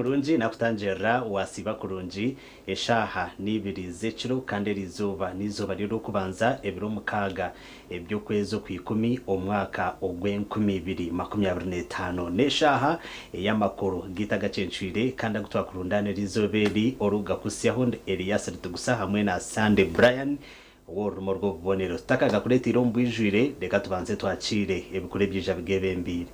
Kurunji nakutanjira wasiba kurunji eshaha nibiri z'ekiro kandi rizuba nizuba riro kubanza ebiro mukaga ebyo kwezo kwikumi omwaka ogw'2025 neshaha eyamakuru gitagacencwire kandi gutwakurundane rizoberi oruga kusyaho Elias Ritugusa hamwe na Sunday Brian worumo rwo bonero takaga kuretira ombwijwire reka tubanze twakire ebikure byija bigebembire.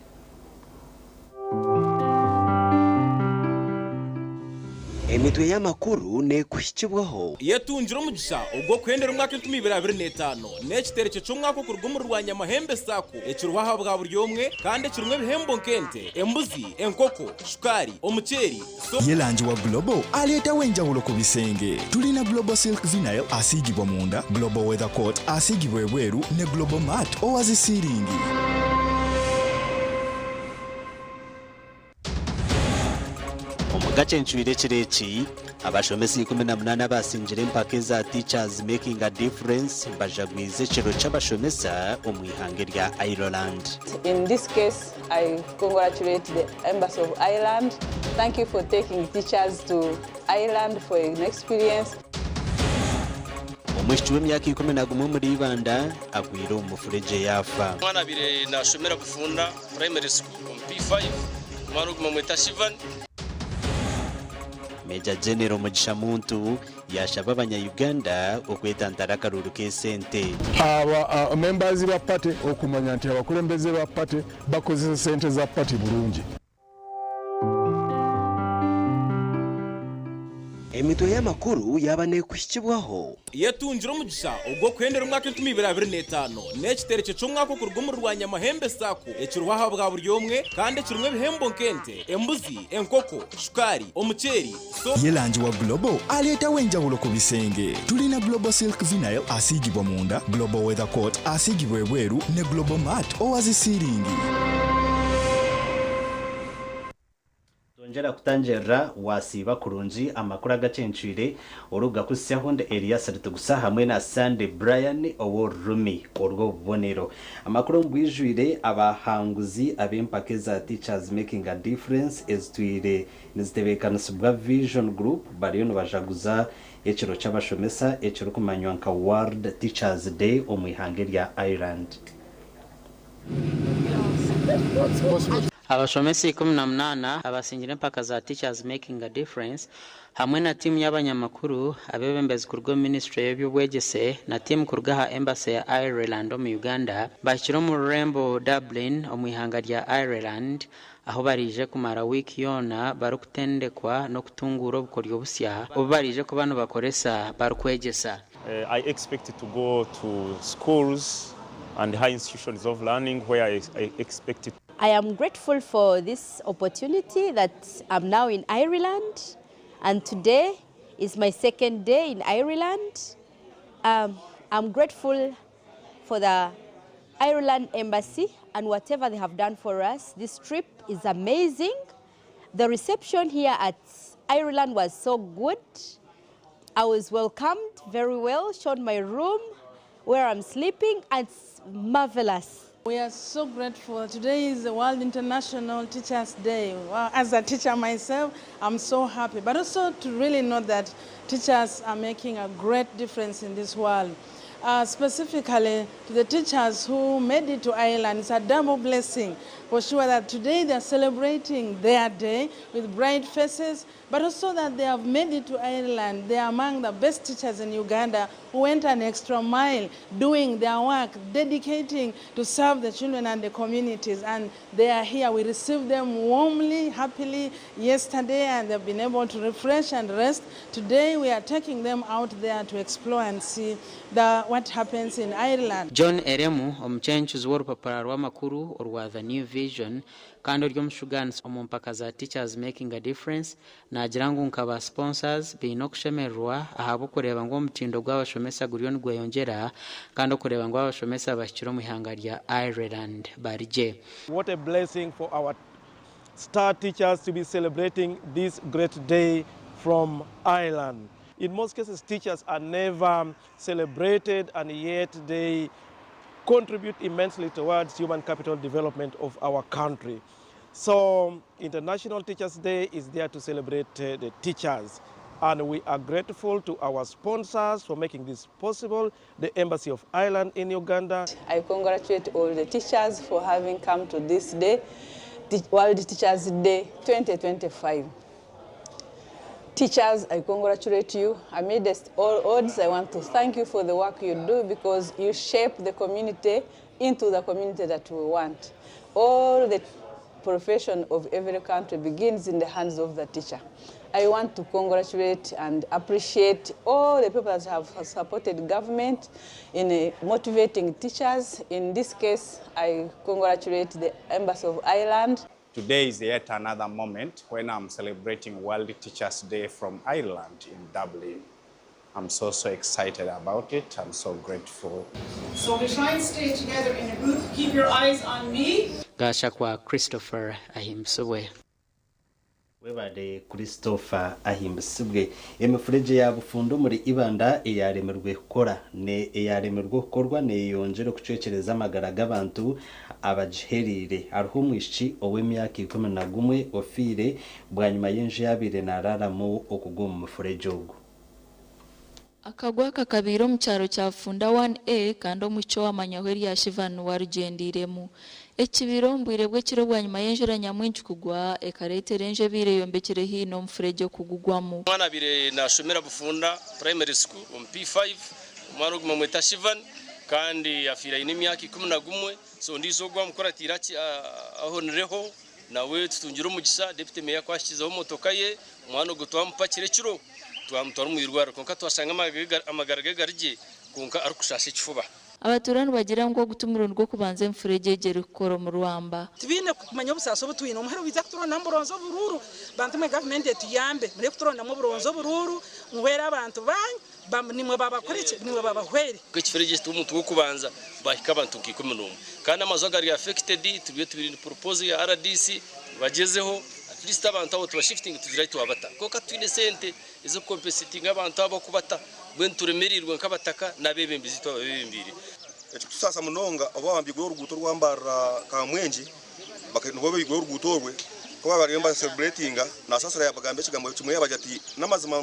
Emitwe y'amakuru ne kuhikibwaho yetunjira umugisha ubwo kwendera umwaka 2025 n'ekitereke cy'umwaka kurwumwe rwanya amahembe sako ekiruhaha bwa buri umwe kandi kirumwe bihembo nkente embuzi enkoko shukari omuceri Yelanji wa Global aleta wenjawulo ku bisenge tulina Global Silk Vinyl asigibwa munda Global Weather Coat asigibwa ebweru ne Global Mat owazisiringi. Gacenchwire kireki abashomesi 18 basinjire mpake za Teachers Making a Difference bajagwize kiro cy'abashomesa omwihange rya Ireland. In this case, I congratulate the Embassy of Ireland. Thank you for taking teachers to Ireland for an experience. Omwishwe myaka 11 muri Rwanda agwira umufureje yafa. Mwana bire nashomera kufunda primary school P5 mwana mweta Shivan. Major General Mugisha Muntu yashaba abanya-Uganda okwetantara akaruru k'esente. Members ba party okumanya nti abakulembeze ba party bakozesa sente za party bulungi. Emitwe y'amakuru yabane kuhikibwaho yetunjira umugisha ubwo kwendera umwaka 2025 n'ekitereke cy'umwaka kurwumwe rwanya amahembe sako ekiruhaha bwa buri umwe kandi kirumwe bihembo nkente embuzi enkoko shukari omuceri Yelanji wa Global aleta wenjawulo ku bisenge tulina Global Silk Vinyl asigibwa munda Global Weather Coat asigibwa ebweru ne Global Mat owazisiringi. Njera kutanjera wasiba kurunji amakuru agacencwire oruga kusyaho Elias Ritugusa hamwe na Sunday Brian oworumi orwo bonero amakuru mbwijwire abahanguzi abempake za Teachers Making a Difference ezitwire nizitebekanisibwa Vision Group bariyo bajaguza ekiro cy'abashomesa ekiro kumanywa nka World Teachers Day omwihange rya Ireland. Abashomesi 18 abasinjire mpaka za Teachers Making a Difference hamwe na timu y'abanyamakuru abebembezi ku rwo Ministry y'Ebyobwegese na timu ku rwaha Embassy ya Ireland mu Uganda bashyira mu Rurembo Dublin omwihanga rya Ireland aho barije kumara wiki yona barukutendekwa no kutungura obukoryo busya obarije ko bano bakoresa barukwegesa. I expect to go to schools and high institutions of learning where I expect it. I am grateful for this opportunity that I'm now in Ireland, and today is my second day in Ireland. I'm grateful for the Ireland Embassy and whatever they have done for us. This trip is amazing. The reception here at Ireland was so good. I was welcomed very well, shown my room where I'm sleeping, and it's marvelous. We are so grateful. Today is the World International Teachers Day. Well, as a teacher myself, I'm so happy. But also to really know that teachers are making a great difference in this world. Specifically to the teachers who made it to Ireland, it's a double blessing. For sure that today they're celebrating their day with bright faces, but also that they have made it to Ireland. They are among the best teachers in Uganda who went an extra mile doing their work, dedicating to serve the children and the communities. And they are here. We received them warmly, happily yesterday, and they've been able to refresh and rest. Today we are taking them out there to explore and see what happens in Ireland. John Eremu omuchenchuzi w'orupapura rw'amakuru orwa The New Vision kandi ry'omushugans omumpaka za Teachers Making a Difference nagira ngu nkaba sponsors bino kushemerwa ahabo kureba ngo omutindo gw'abashomesa guriyo nigweyongera kandi okureba ngo abashomesa bashyira mu ihanga rya Ireland barije. What a blessing for our star teachers to be celebrating this great day from Ireland. In most cases, teachers are never celebrated, and yet they contribute immensely towards human capital development of our country. So International Teachers Day is there to celebrate the teachers. And we are grateful to our sponsors for making this possible, the Embassy of Ireland in Uganda. I congratulate all the teachers for having come to this day, World Teachers Day 2025. Teachers, I congratulate you. Amidst all odds, I want to thank you for the work you do because you shape the community into the community that we want. All the profession of every country begins in the hands of the teacher. I want to congratulate and appreciate all the people that have supported government in motivating teachers. In this case, I congratulate the Embassy of Ireland. Today is yet another moment when I'm celebrating World Teachers Day from Ireland in Dublin. I'm so excited about it. I'm so grateful. So we try and stay together in a group. Keep your eyes on me. Gashakwa Christopher Ahimsuwe. Webade Christopher Ahimsubwe emifureje ya bufundo muri ibanda eyaremerwe gukora ne eyaremerwe gukorwa ne yongera kucekereza amagara y'abantu abajiherire ariho mwishi ow'emyaka 11 ofire bwanyuma y'enje yabire nararamo okuguma mufureje ogo akagwa kakabiro mu cyaro cya Funda 1A kandi omuco w'amanyahweri ya Shivan warugendiremu ekibiro mbwirebwe kiro bwanyuma y'enjura nyamwinshi kugwa ekaretere enje bire yombekere hino mfureje kugugwamo mwana bire nashomera Bufunda primary school on P5 mwana uguma mweta Shivan kandi afira imyaka 11 so ndizo gwa mukoratira ahonereho nawe tutungira umugisa deputy mayor kwashizeho motoka ye mwana gutwa mupakire kiro twamutwara mu irwara konka twasanga amagaragagarije konka arikushasha ikifuba abaturani bagira ngo gutumira ngo kubanze mfurege rukoro mu Rwanda tibine kumanya busaso butwino umuhero biza kuturona mburonzo bururu bantu me government tuyambe muri kuturona mu buronzo bururu mwera abantu nimwe babakoreke nimwe babahwere kwikifurege tumutu wo kubanza bahika abantu kikumunum kandi amazo agari affected tubiye tubiri proposal ya RDC bagezeho at least abantu abo tubashifting tugira itwabata koka twine sente izo compensating abantu abo kubata bwenturemerirwe nkabataka nabebembizi twabebembiri tusasa munonga abawambigwe uruguto rwambara kamwenji bakanwe bigwe urugutorwe kuba bari yamba celebrating na sasa yabagambe kigambo kimwe yabajati namazima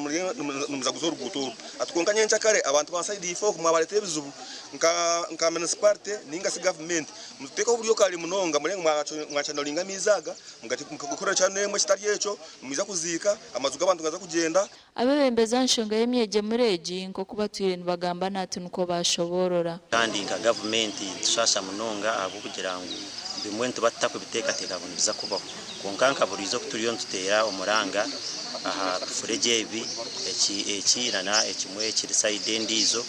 muza guzora uruguto atukonka nyencha kare abantu banside ifo kumwabale televiziyo nka municipality ninga si government muteka uburyo kali munonga murenga mwachanolinga mizaga mugati mukakukora cyane mu kitari yecho mumiza kuzika amazuga abantu ngaza kugenda abebembeza nshonga yemyeje mureji nko kubatwire bagamba nati nuko bashoborora kandi nka government tushasha munonga abo kugira ngo bimwentu batakwe biteka biza kubaho konkanka burizo kuturiyo ntutera umuranga aha fureje ibi ekirana ekimwe kiri side ndizo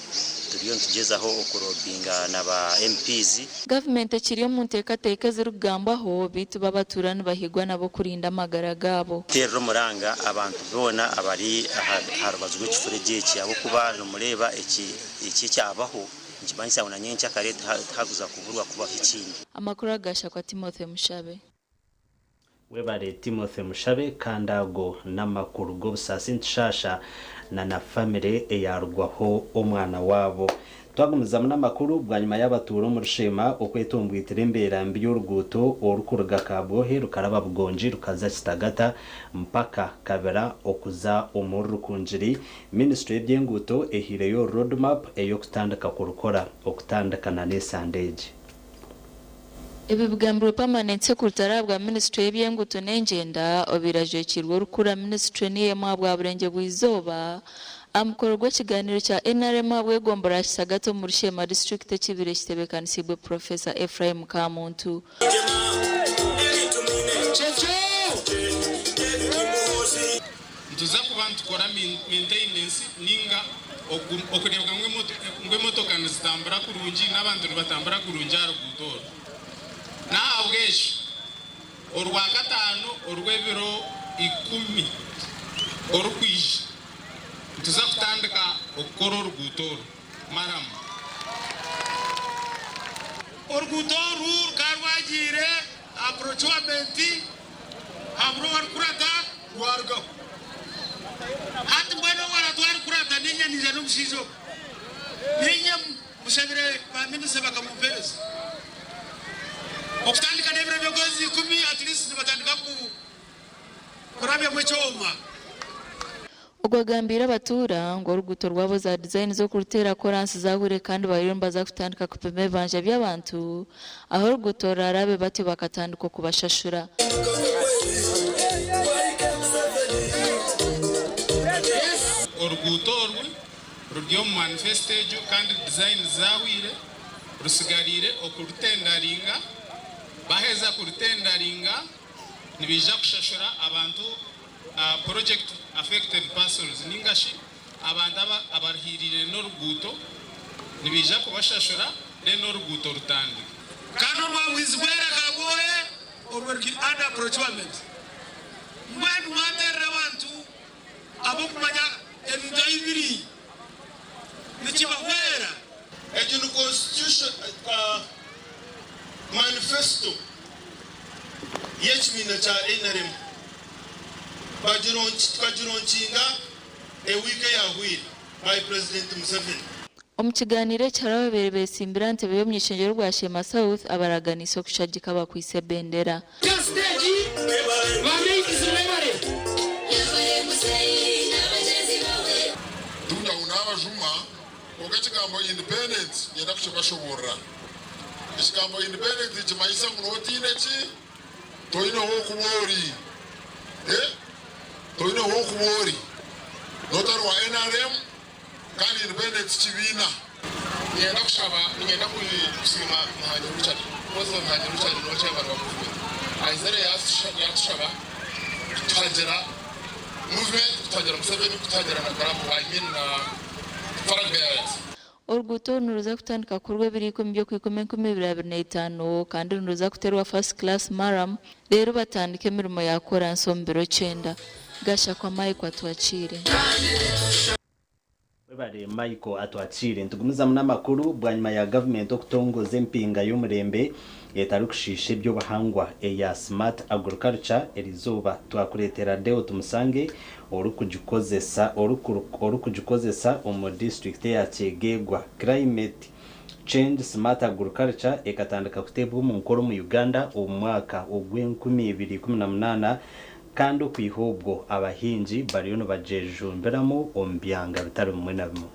turiyo ntugezaho okurobinga naba MPs government kiriyo mu ntekateka zirugambaho bitu babaturana bahigwa nabo kurinda amagara gabo terro muranga abantu bona abari harubazwe kifureje cyabo kuba no mureba iki cyabaho nkibanisa unanyencha kare haguza kuburwa kuba ikindi amakuru agasha kwa Timothy Mushabe webare Timothy Mushabe kandago namakuru go busasi nshasha na family eyarwaho omwana wabo twagumiza n'amakuru bwanyuma y'abaturo mu rushema okwetumbwitira imbera mbi y'uruguto orukuruga kabwohe rukaraba bugonji rukaza kitagata mpaka kabera okuza omuru kunjiri ministry y'ebyenguto ehireyo roadmap eyo kutandika kurukora okutandikana ne Sandage Ibi bigambiro permanent secretary bwa ministry y'ebyenguto n'engenda obiraje kirwo rukura ministry niye mwabwa burenge bwizoba amukorwa kiganiro cya NRM abwegombora kisagato mu rushema district kibire kitebekanisibwe Professor Ephraim Kamuntu tuza kubantu kora maintenance ninga okurebwa ngwe motoka nzitambura kurungi n'abantu batambura kurungi arugutora naabwesho orwa gatano orwebiro 10 orukwije tuza kutandika okukora orugutoro maramu orugutoro karwagire approachment hamro warkurata rwargo hati mbona warkurata ninya nije n'ubushizo ninya musabire ba ministre bakamupereza okutandika n'ebiro by'okwezi 10 at least nibatandika kurabya mu cyoma Ogwagambira abatura ngo oruguto rwabo za design zo kurutera koransi zahure kandi bayirumba za kutandika kupema ebanja by'abantu aho oruguto rarabe bati bakatandika kubashashura oruguto ruryo mu manifesto kandi design zawire rusigarire okurutendaringa baheza kurutendaringa nibija kushashura abantu project affected persons ningashi abantu abarhirire n'oruguto nibija kubashashura n'oruguto rutandika kandi rwamwizibwera kagoye orwerki under procurement mwana mwaterera abantu abo kumanya ebintu ibiri nikibahwera ejunu constitution manifesto yechimina cha NRM twagironkinga ewike yahwire by President Museveni. Omukiganiro cyarababere besimbira ntebe yo mwishengero rwa Shema South abaraganiso kushagika bakwise bendera. Tunda unabajuma okachikambo independence yenda kushobora. Ichikambo independence chimaisa munotine chi toino hokumori. Toino hokumori. Notaro wa NRM kandi independence chibina. Yenda kushaba ngenda kusima mahanya ruchari. Kozo mahanya ruchari noche abantu bakuvuga. Aizere yashaba tajera movement tajera Museveni tajera na karamu na Faragayat. Oruguto nuruza kutandika kurwe biriko mbyo ku 2025 kandi nuruza kuterwa first class maram rero batandike mirimo yakora nsombero 9 gasha kwa Mike atwachire Webare Michael atwachire ntugumiza munamakuru bwanyuma ya government okutongoza empinga y'umurembe yetarukushishe byo bahangwa ya smart agriculture erizoba twakuretera deo tumusange orukujukozesa omu district ya Chegegwa climate change smart agriculture ekatandika kutebwa mu nkoro mu Uganda omwaka ogw'2018 kandi kwihobwo abahinji bariyo no bajejumberamo ombyanga bitari mu nabimo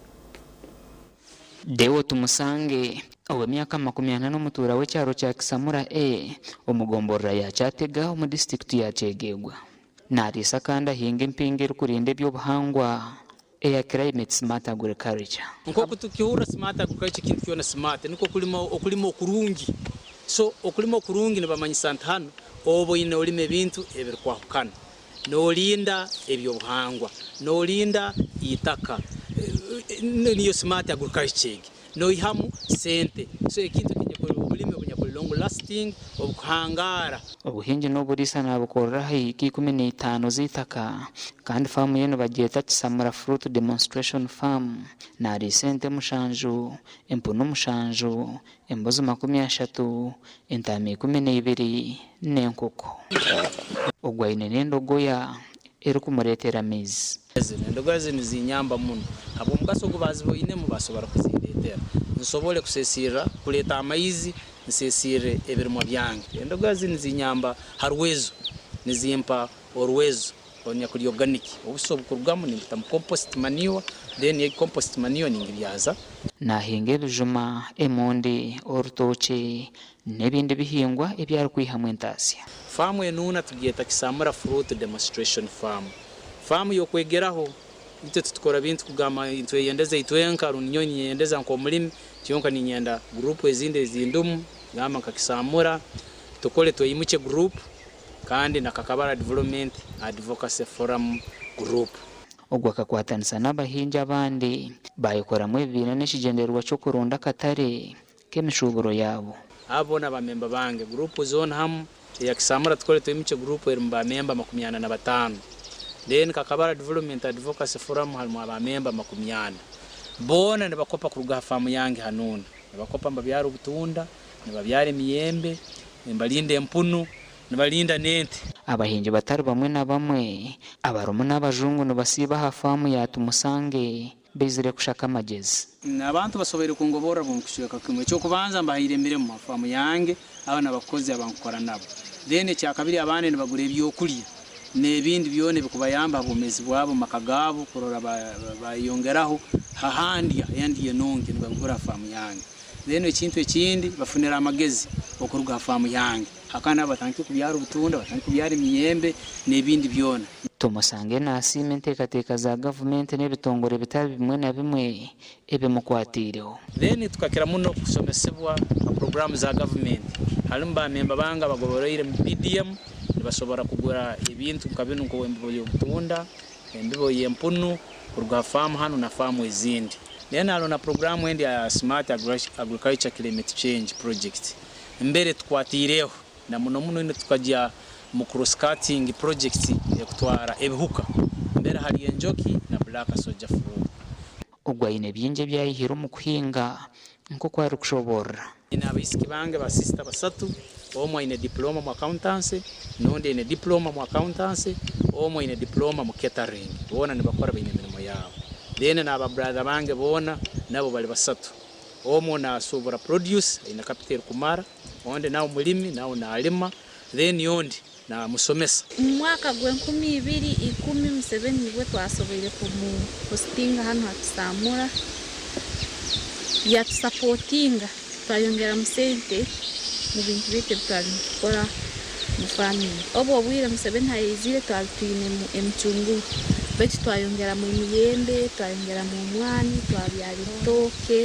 Deo tumusange owe myaka 40 n'umutura w'ecyaro cya Kisamura omugomborra ya Cyatega mu district ya Chegegwa narisa kandi ahinga impingiro kurinde by'obuhangwa ya climate smart agriculture nko kutukihura smart agriculture kintu kiona smart niko okulimo kurungi so okulimo kurungi ne bamanyisa hano obo ine olime ebintu ebiri kwahukana nolinda ebyobuhangwa nolinda itaka niyo smart agriculture no ihamu sente so ekintu bulime bunyakuri long lasting obuhangara obuhinji no burisa nabukorera hiki 15 zitaka kandi farm yeno bageta Kisamura fruit demonstration farm na recente mushanju empuno mushanju embozo 30 entami 12 nenkoko ogwaine nendogoya erukumuretera mizi endogoya zinyamba muno abo mugaso gubazibo ine mu basobora kuzindetera nsobole kusesira kuleta amaizi nsesire ebirimo byange endogoya zinyamba harwezo nizimpa orwezo onya kuri organic obuso bukurwamo ni bita compost manure then ye compost manure ni ngibyaza nahinga ebijuma emondi orutoche nebindi bihingwa ebyari kwihamwe ntasya farm enuna tugeta Kisamura fruit demonstration farm yo kwegeraho ite tutukora bintu kugama intwe yendeze itwenka runyoni yendeza nko mulimi cyonka ni nyenda group ezinde zindumu gama ka Kisamura tukole twayimuche group kandi na Kakabara development advocacy forum group ogwa kakwatanisa n'abahinja abandi bayikora mu ibintu n'ishigenderwa cyo kurunda katare kemishuburo yabo abona bamemba bange group zone ham ya Kisamura tukole twayimuche group erimba memba 85 then Kakabara development advocacy forum halmu abamemba 80 bona ne bakopa kuruga famu yange hanone ne bakopa mbabyaro butunda ne babyare miyembe mbalinde empunu nibalinda nente abahinji batari bamwe na bamwe abarumu n'abajungu no basiba hafamu ya tumusange bezire kushaka amagezi abantu basobere kungobora bunkushika kimwe cyo kubanza mbahire mbere mu mafamu yange abana abakozi abankora nabo then cyakabiri abane nibagura ebyokulya n'ebindi byone bikubayamba bomezi bwabo makagabo kurora bayongeraho hahandi yandi yenonge nibagura famu yange then ekintu ekindi bafunira amagezi okuruga famu yange hakana batanki kubyara ubutunda batanki kubyara imiyembe n'ebindi byone tumusange nasime enteekateeka za gavumenti n'ebitongore bitari bimwe na bimwe ebimukwatireho then tukakira muno kusomesebwa programu za gavumenti halimu bamemba banga bagoboroire mu PDM nibasobora kugura ebintu nkabino ngo embibo y'obutunda embibo y'empunu kuruga famu hano na famu ezindi then halo na programu endi ya Smart Agriculture Climate Change Project mbere tukwatireho na muno tukajya mu cross cutting project yakutwara ebihuka mbere hari enjoki na black soldier fruit ubwo ine byinje byayihira mu kuhinga nko kwari kushobora ina abisiki bange ba sister basatu omwe ine diploma mu accountancy nonde ine diploma mu accountancy omwe ine diploma mu catering bona nibakora bine mirimo yabo then na aba brother bange bona nabo bali basatu omwe na sobora produce ina capital kumara onde nawo mulimi nawo na alima then yondi na musomesa mwaka gwe 2017 nibwo twasobere hostinga hano hatusamura yatusupportinga twayongera musente mu bintu bite twakora mu family obwo bwire Museveni hayizire twatwine mu emchungu betu twayongera mu miyembe twayongera mu mwani twabyara itoke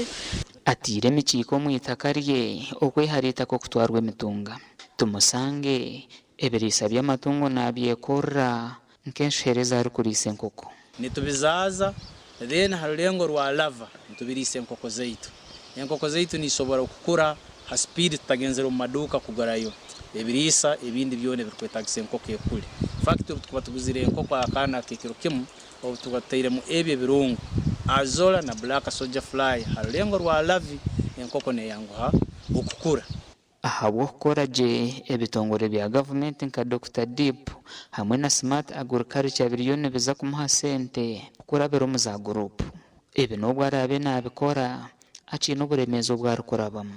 atire mikiko mu itaka rye okweharita ko kutwarwa emitunga tumusange ebirisa by'amatungo nabyekora nkenshereza ari kurise nkoko nitubizaza then harulengo rwa lava nitubirise nkoko zaitu nisobora kukura ha speed tutagenzera mu maduka kugarayo ebirisa ebindi byone bikwetagise nkoko ekule factory tukuba tuguzire nkoko akana kekiro kimu obu tugatire mu ebye birungu azola na black soldier fly harulengo rwa lavi nkoko ne yangu ha okukura ahabwo koraje ebitongore bya government nka Dr. Deep hamwe na Smart Agriculture biliyoni biza kumuha sente kurabero mu za group ebe nobwo arabe nabikora akino buremezo bwarukorabamo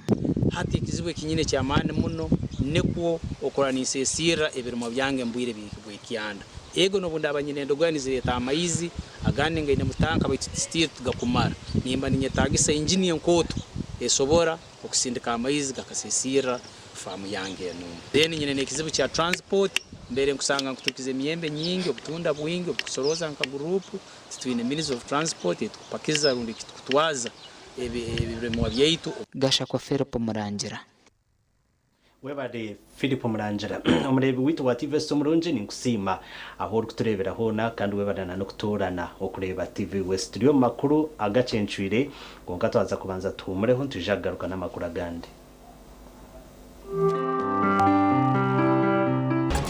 hati kizibwe kinyine cya mane muno neko okoranisesira ebirimo byange mbwire bikiyanda ego no bunda abanyendo gwanizire tamayizi agane ngaine mutanka bayitistira tugakumara nimba ninyetagisa engineer nkoto esobora okusindika amayizi gakasesira famu yange no then nyine nekizibu cya transport mbere nkusanga nkutukize miyembe nyingi obutunda bwingi okusoroza nka group twine ministry of transport tupakiza rundi kitwaza ebiremo byaitu gasha kwa Philip Murangira webade Philip Murangira umurebi witu wa TV Somurunje ni kusima aho kuturebera hona kandi webadana no kutorana okureba TV West Studio makuru agacencwire gonka twaza kubanza tumureho ntujagaruka namakuru agande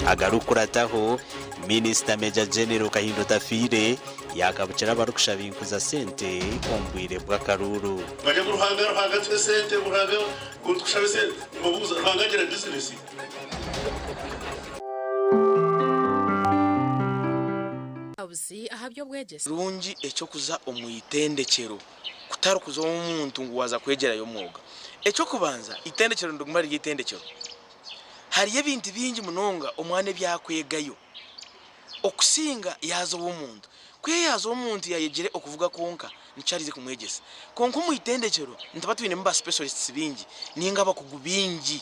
agarukurataho Minister Major General Kahindo Tafire yakabucira barukushabinkuza sente ombwire bw'akaruru baje ruhanga twe sente ruhanga kutushabe sente ngobuza ruhanga gira business abuzi ahabyo bwegese rungi ecyo kuza omuyitendekero kutarukuza omuntu ngwaza kwegera yo mwoga ecyo kubanza itendekero ndugumari yitendekero hari ebintu bingi munonga omwane byakwegayo okusinga yazo omuntu kwe yazo omuntu yayegere okuvuga konka nicharize kumwegesa konko muyitendekero ntabatwine mba specialists bingi ninga bakugubingi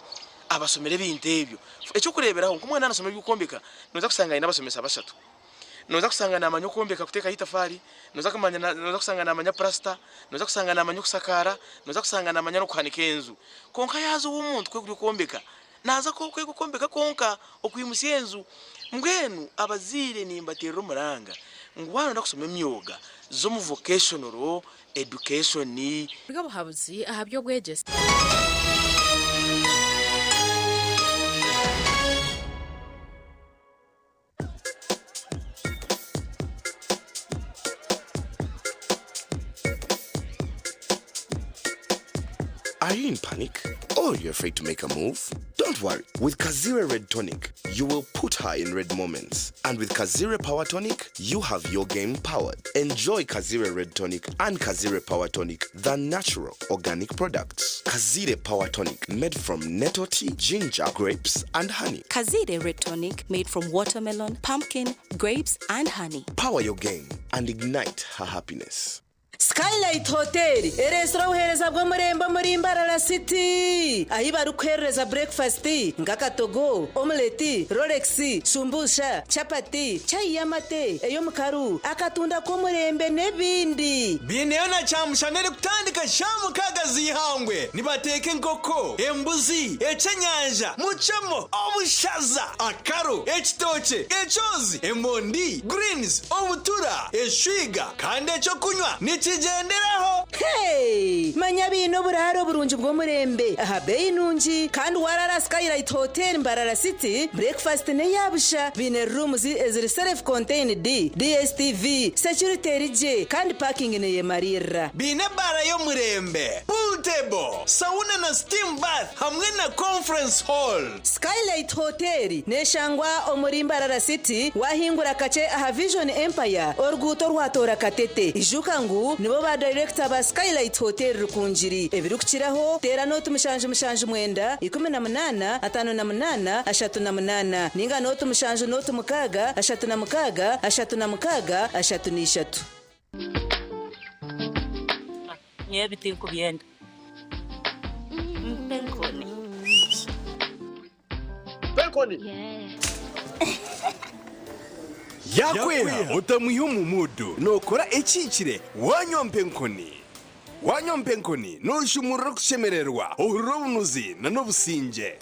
abasomere bintu ebyo ecyo kureberaho kumwana nasomera bikombeka noza kusanga ina basomesa basatu noza kusanga namanyo kombeka kuteka hitafari noza kusanga namanya plasta noza kusanga namanyo kusakara noza kusanga namanya no kuhanika enzu konka yazo omuntu kwe kuri kombeka naza ko kwe kukombeka konka okwimusenzu mbwenu abazire nimbatero muranga ngwana ndakusoma emyoga zo mu vocational education ni bwo buhabuzi ahabyo bwegese Are you in panic? Or you're afraid to make a move? Don't worry, with Kazire Red Tonic, you will put her in red moments. And with Kazire Power Tonic, you have your game powered. Enjoy Kazire Red Tonic and Kazire Power Tonic, the natural organic products. Kazire Power Tonic, made from nettle tea, ginger, grapes, and honey. Kazire Red Tonic, made from watermelon, pumpkin, grapes, and honey. Power your game and ignite her happiness. Skylight Hotel, restaurant uhereza bwo murembo muri Mbarara City. Ahi barukereza breakfast, ngakatogo, omelette, Rolex, shumbusha, chapati, chai yamate, eyo mukaru, akatunda ko murembe nebindi. Bineona chamushanere kutandika shamu kagazi hangwe. Nibateke nkoko, embuzi, echenyanja, muchamo, obushaza, akaro, ekitoche, echozi, emondi, greens, obutura, eshwiga, kande cyo kunywa. Nichigenderaho. Hey, manyabino buraro burunji bwo murembe. Aha bei nunji kandi warara Skylight Hotel Mbarara City. Breakfast ne yabusha. Bine rooms eziri self contained DSTV, security rije kandi parking ne yemarira. Bine bara yo murembe. Pool table, sauna na steam bath hamwe na conference hall. Skylight Hotel neshangwa omuri Mbarara City wahingura kace aha Vision Empire orguto rwatora katete. Ijukangu nibo ba director ba Skylight Hotel rukunjiri ebirukiraho tera note mushanje mwenda 18 58 38 ninga note mushanje note mukaga 36 36 33 nyebiti kubyenda Penkoni Yakweha utamuyo mu mudu nokora ekikire wanywa Penkoni noshumura kushemererwa urubunuzi na nobusinje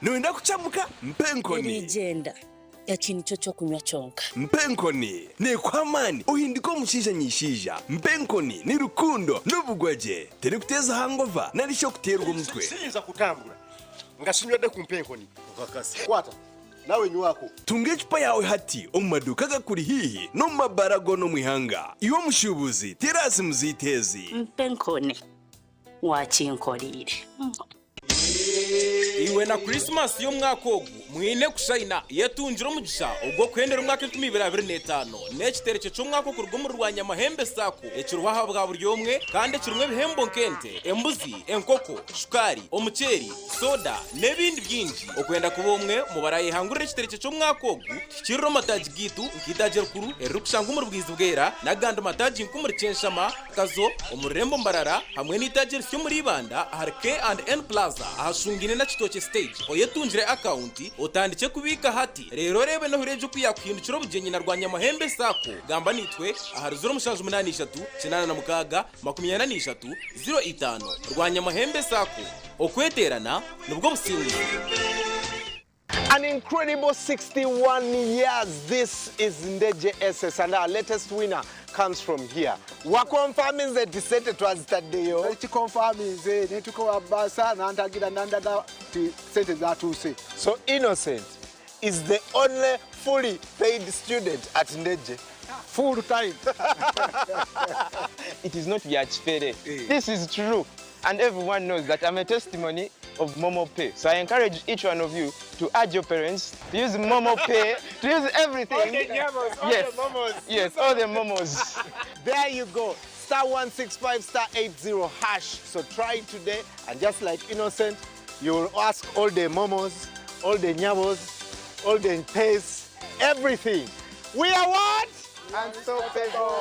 Noenda kuchamuka Penkoni igenda yakintu cyo kunywa cyonka Penkoni ne kwamani uhindiko mushisha nyishija Penkoni ni rukundo n'ubugwaje tere kuteza hangova narisho kuterwa umutwe sinza kutambura ngashimye de kumpenkoni ukakasi kwata nawe nyuwako tunge icupa yawe hati omumaduka gakuri hihi no mabarago no mwihanga iwo mushubuzi terasi muzitezi Penkoni wakinkorire iwe na Christmas yo mwakogu mwine kushayina yatunjira umugisha ubwo kwendera umwaka 2025 n'ekitereke cyo mwako kurugumuru rwa Nyamahembe Sako ekiruhaha bwa buryomwe kandi kirumwe bihembo nkente embuzi enkoko shukari omuceri soda nebindi byinji okwenda kubomwe mu baraye hangurira ekitereke cyo mwakogu kiriro mataji gitu nkitaje rukuru erukushanga umurubwizi bwera naganda mataji nkumuri censhama kazo umurembo Mbarara hamwe n'itaje ryo muri Ibanda RK&N Plaza ahashungine na Kitoke stage oyetunjire account utandike kubika hati rero rebe no hureje kuyakwindukira bugenyi na rwa Nyamahembe Sako gamba nitwe aharuzura mushaje 83 86 23 05 rwa Nyamahembe Sako okweterana nubwo businzi. An incredible 61 years. This is Ndeje SS and our latest winner comes from here. What confirming that the set it was that day? What confirming that it took a basa and antagira nandaga to set it that to say. So Innocent is the only fully paid student at Ndeje. Full time. It is not Yachfere. This is true. And everyone knows that I'm a testimony of Momo Pay. So I encourage each one of you to urge your parents to use Momo Pay, to use everything. All the nyamos, all the momos. Yes, all the momos. There you go. *165 *80 hash. So try it today, and just like Innocent, you will ask all the momos, all the nyamos, all the pays, everything. We are what? Unstoppable.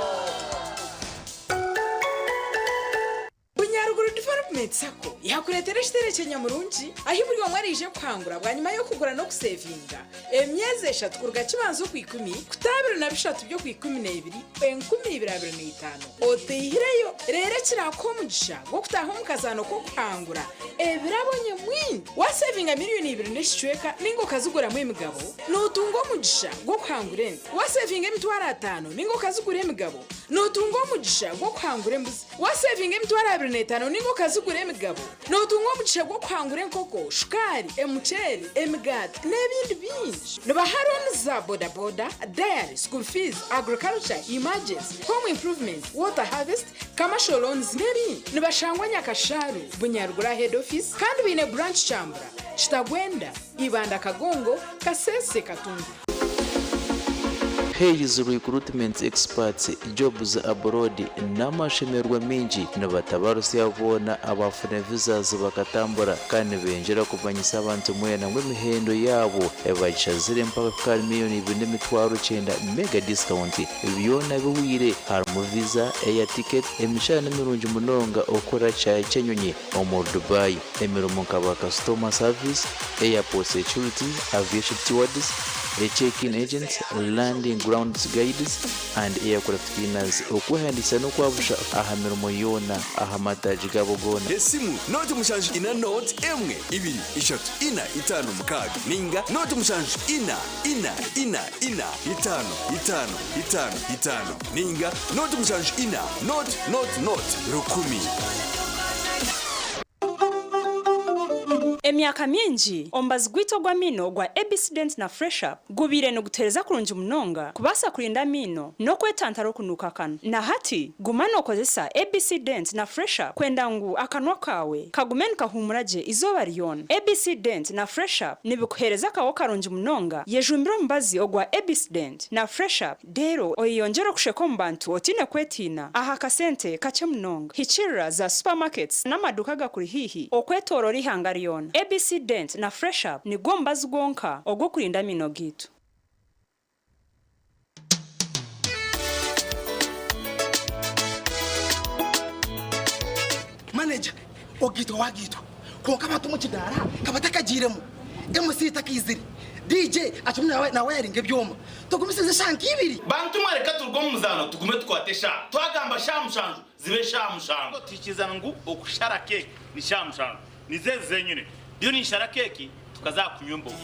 Bunyaruguru Development Sako yakuretera ishitereke Nyamurungi ahiburiwa mwarije kwangura bwa nyuma yo kugura no kusevinga emyeze 3 kuruga kibanzo ku 10 kutabira na bishatu byo ku 12 1025 otehireyo rere kirako mugisha go kutaho mukazano ko kwangura ebirabonye mwini wasevinga miliyoni 2 n'ishweka ningo kazugura mu imigabo nutungo mugisha go kwangure wasevinga emitwara 5 ningo kazugura emigabo nutunga umugisha gwo kwangura embuzi wasevinga emitwaro 25 ningo kazigura emigabo nutunga umugisha gwo kwangura enkoko shukari emuceri emigati n'ebindi bingi nibaharoni za bodaboda dairy school fees agriculture emergency home improvement water harvest commercial loans n'ebindi nibashangwa Nyakasharu Bunyaruguru head office kandi bine branch Chambura Kitagwenda Ibanda Kagongo Kasese Katundu. Hayes recruitment experts jobs abroad n'amashemerwa menshi n'abatabarusi yabona abafune visas bakatambura kandi benjera kubanyisa abantu mwena mw'imihendo yabo ebachazire mpaka miliyoni 2.9 mega discount byona biwire harimo visa air ticket emishana mirungi munonga okora cha Kenyonyi omu Dubai emirumo nkaba customer service airport security aviation stewards a check-in agent, landing grounds guides, and aircraft cleaners. Okuhandisa no kwabusha ahamirumo yona ahamataji gabogona. Esimu note mushanju ina note emwe ibiri ishatu ina itano mukaga ninga note mushanju ina itano ninga note mushanju ina note rukumi. Emyaka mingi ombazi gwito gwa mino gwa Ebicident na Fresh Up gubire no gutereza kurunji munonga kubasa kurinda mino no kwetantaro kunuka kanu na hati gumano kozesa Ebicident na Fresh Up kwenda ngu akanwa kawe kagumeni kahumuraje izoba ryona. Ebicident na Fresh Up nibikuhereza kawo karunji munonga yejumbiro mbazi ogwa Ebicident na Fresh Up dero oyonjero kusheko mbantu otine kwetina aha kasente kache munonga hichira za supermarkets n'amaduka gakuri hihi okwetorora ihangariona. Ebicident na Fresh Up ni gombazi gonka ogwo kurinda mino gitu. Manager ogito wagito konka batu mu kidara kabataka jiremo MC takiziri DJ achumna na wiring ebyoma tugumisize shanki ibiri bantu mwareka turgo muzano tugume twatesha twagamba shamushanju zibe shamushanju tikizana ngu okushara cake ni shamushanju nizeze nyine byo ni shara keki tukazakunywa mbogo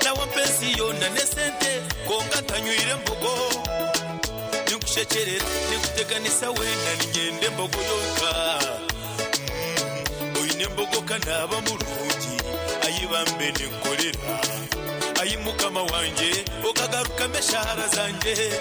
nawo pensiyo na nesente konga ntanyuire mbogo nikushekerera nikuteganisa wenda ninyende mbogo yonka oyine mbogo kanaba murungi ayibambe nikorera ayimukama wanje okagaruka meshara zanje.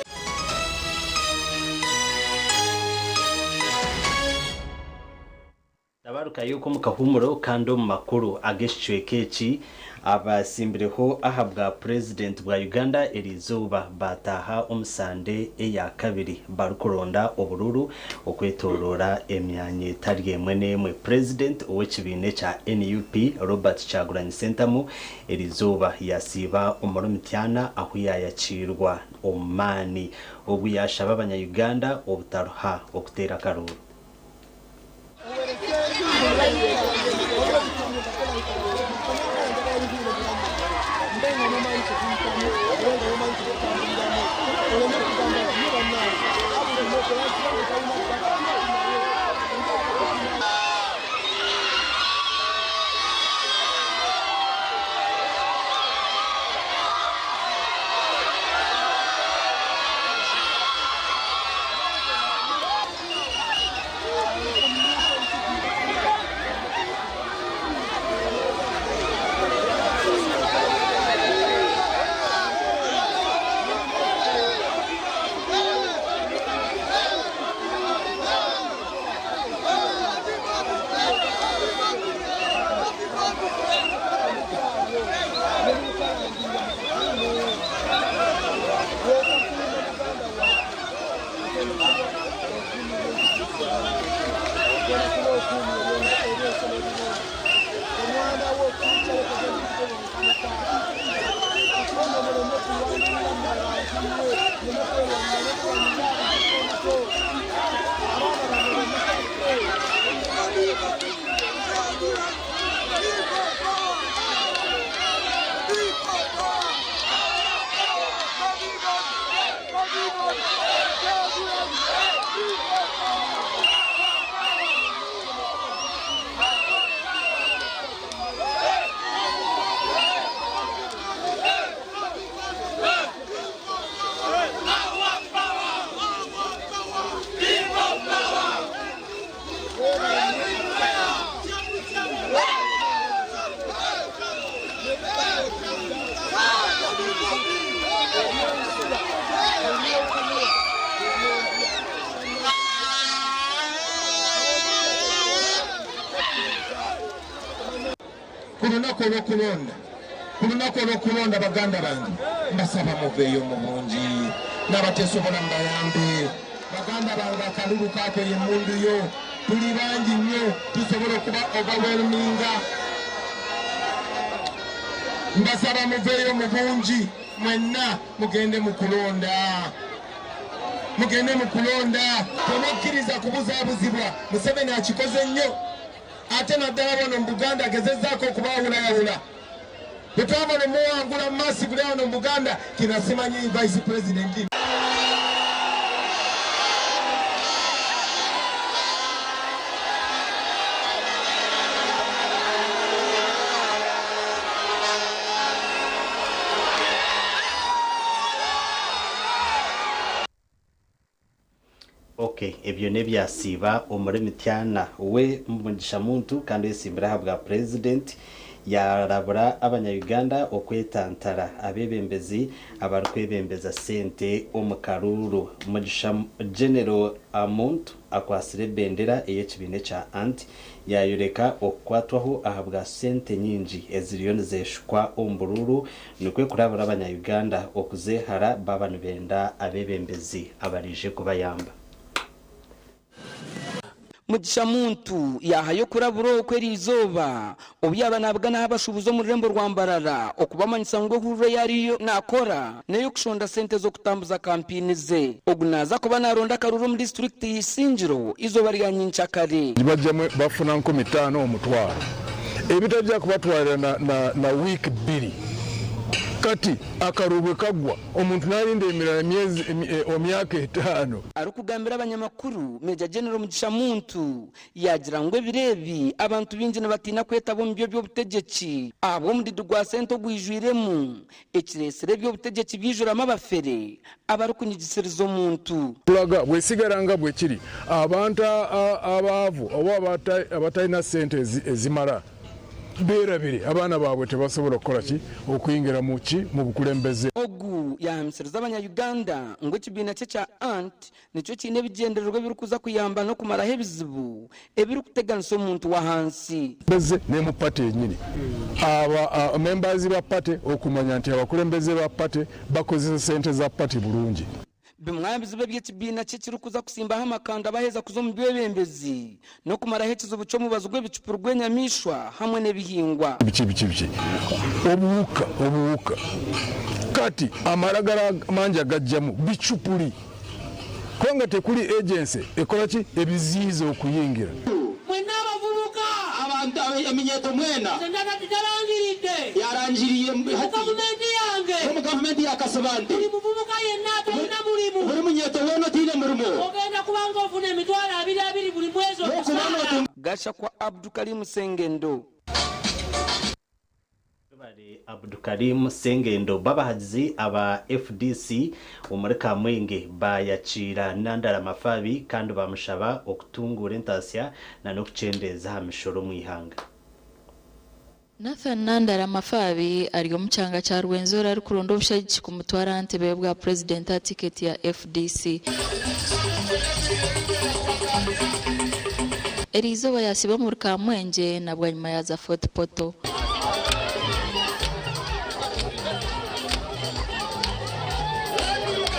Tabaruka yuko mukahumuro kando mu makuru ageshwe keki abasimbireho ahabwa president bwa Uganda Elizoba bataha omusande eya kabiri barukuronda obururu okwetorora emyanye tarye mwenemwe. President owekibine cha NUP Robert Kyagulanyi Ssentamu Elizoba yasiba omurumitiana aho yayakirwa omani obuyashaba abanya-Uganda obutaruha okutera karuru. lunaku olw'okulonda baganda bange mbasaba muveeyo mu bungi n'abateesobola mbayambe baganda bange akalulu kaako y'emmundu yo tuli bangi nnyo tusobola okuba overwhelminga mbasaba muveeyo mu bungi mwenna mugende mu kulonda temukkiriza kubuzaabuzibwa Museveni akikoze nnyo ate naddala wano mu Buganda agezezzaako okubaawulayawula bwetwabona muwangula massively wano mu Buganda kinasimanyi vice president. Okay, ebyo nebyasiba omulimi tyana we Mugisha Muntu kandi esimbira habwa president yarabura abanya-Uganda okwetantara abebembezi abarukwebembeza sente omukaruru Mugisha General Muntu akwasire bendera ey'ekibine kya anti yayureka okwatwaho ahabwa sente nyingi eziriyo nizeshukwa ombururu nikwe kurabura abanya-Uganda okuzehara baba nibenda abebembezi abarije kubayamba. Mugisha Muntu yahayo kurabura okweri izoba obyaba nabagana habashubuzo mu rurembo rwambarara okubamanyisa ngo hurure yariyo nakora neyo kushonda sente zo kutambuza kampini ze ogunaza kuba naronda karuru mu district y'Isingiro izoba ryanyincha kare bajamwe bafuna 15 omutwaro ebitajja kubatwara na week 2 kati akarubwe kagwa omuntu nalinda emirala myezi omyaka 5 arukugambira abanyamakuru Major General Mugisha Muntu yagira ngo ebirebi abantu bingi batina kwetabo mu byo by'obutegeki abo mudidu gwa sente gwijwiremu ekiresere by'obutegeki bijurama abafere abarukunyigisiriza omuntu tulaga bwesigaranga bwe kiri abantu abavu oba abatayina sente ezimara berabire abana baabwe tebasobola kukola ki okuyingira mu bukulembeze ogu yamisiriza abanya-Uganda ngo ekibiina kye kya ant nikyo kiine ebigendererwa birukuza kuyamba no kumaraho ebizibu ebirikuteganisa omuntu wa hansi beze ne mu pate yenyini aba members ba pate okumanya nti abakulembeze ba pate bakozesa sente za pate bulungi bimwambizibe by'ekibiina kye kirukuza kusimbaho amakanda baheza kuzo mu byebembezi no kumaraho ekizibu kyo mubazo gw'ebicupuru rw'enyamishwa hamwe n'ebihingwa biki obuwuka kati amaragara manja gajjamu bicupuli konga tekuli agency ekola ki ebiziiza okuyingira mwena abavubuka abantu eminyeto mwena yarangiriye gavumenti yange gavumenti yakasabandi buli muvubuka yenna tolina mulimu buli munyeto wena tine mulimu ogenda kubanga ofuna emitwalo 22 buli mwezi okusala gasha kwa Abdukarim Sengendo Abdukarim Sengendo babahazi aba FDC umurika mwenge bayacira nandara mafabi kandi bamushaba okutungura entasya na no kucendeza hamishoro mwihanga. Nathan Nandara Mafabi ariyo mucyanga cya Rwenzora ari kuronda ubushaki ku mutwara Antebe bwa president a ticket ya FDC. Erizo bayasiba mu Kamwenge na bwa nyuma ya za Fort Poto.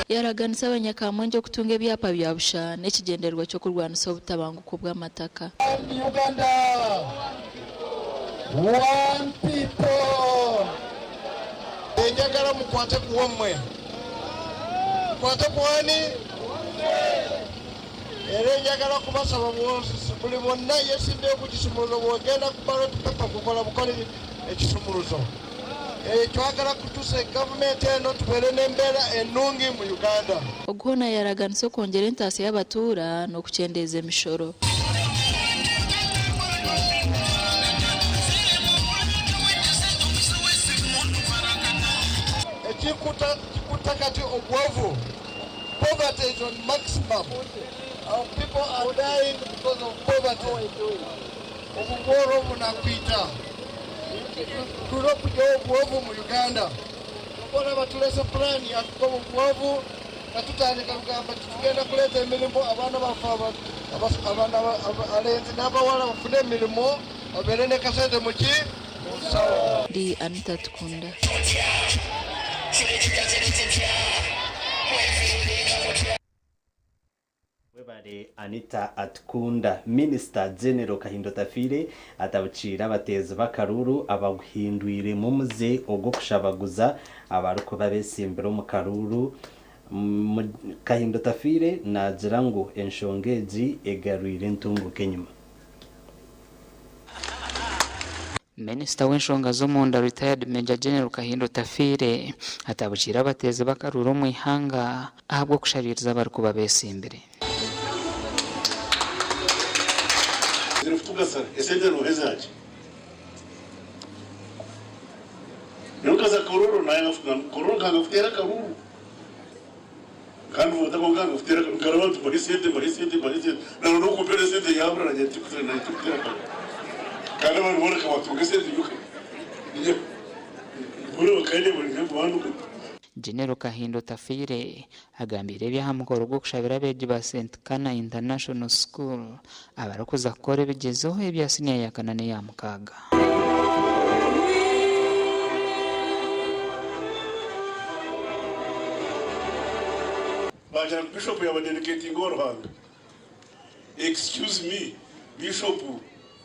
Yaraganisa abanyakamwenge kutunga ibyapa byabusha n'ikigenderwa cyo kurwanisa ubutabanguko bw'amataka. Uganda one people enjagala mukwate kuwomwe mukwate kuwani era enjagala kubasaba buli bonna yesimbe ku kisumuluzo bwogenda ku ballot paper kukola bukole ekisumuluzo twagala kutusa gavumenti eno tubeere n'embeera ennungi mu Uganda. Ogwona yaraganisa okongera entaasa y'abatura n'okukyendeza emishoro. Ekikuta kati obwavu, poverty is on maximum. Our people are dying because of poverty. Obubworo bunakwita tulokuja obwavu mu Uganda. Tukona batulese plan ya kukoba obwavu na tutandika kugamba tugenda kuleta emirimu abaana bafa abaana alenzi n'abawala bafune emirimu babeere ne kasente mu ndi Anita Atkunda. Webare Anita Atkunda. Minister General Kahindo Tafire atabucira bateza bakaruru abaguhindwire mu muze ogwo kushabaguza abaruko babesimbero mu karuru. Kahindo Tafire nagira ngo enshongeji egarwire ntunguke nyuma. Minister w'enshonga zo munda retired Major General Kahindo Tafire atabucira bateze bakaruru mu ihanga ahabwo kushaririza abaruko babesimbere. Tugasara esente rohezaje nukaza kororo nayo kororo kanga futera karuru kandi vuta ko kanga futera karuru bahisete na no kupera sente yabura na nyati kutera na tutera kandi bari bora ka watu gesete yuka iyo buri bakanye buri n'abantu. General Kahindo Tafire agambire byahamukoro gwo kushabira beje ba St Kana International School abarokoza kore bigezeho ebyasinya ya kanane ya mukaga. Bajan Bishop ya dedicating Rohanga. Excuse me, Bishop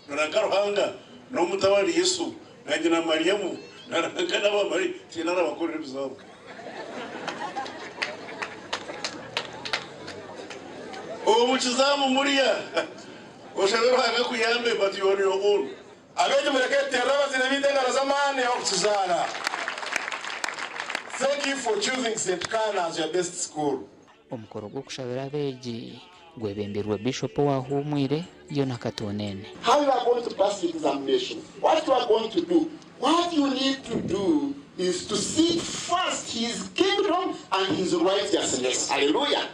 Nagarohanga no mutawari Yesu na jina Mariamu na kana ba Mari tinara bakore bizabo. Umuchizamu Muria. Oshabero hanga kuyambe but you on your own. Abeje murekete raba zinebitenga na zamani au kuchizana. Thank you for choosing St. Kana as your best school. Omukoro gwo kushabira beje gwebemberwa Bishop wa humwire yo nakatonene. How you are going to pass the examination? What you are going to do? What you need to do is to seek first his kingdom and his righteousness. Hallelujah.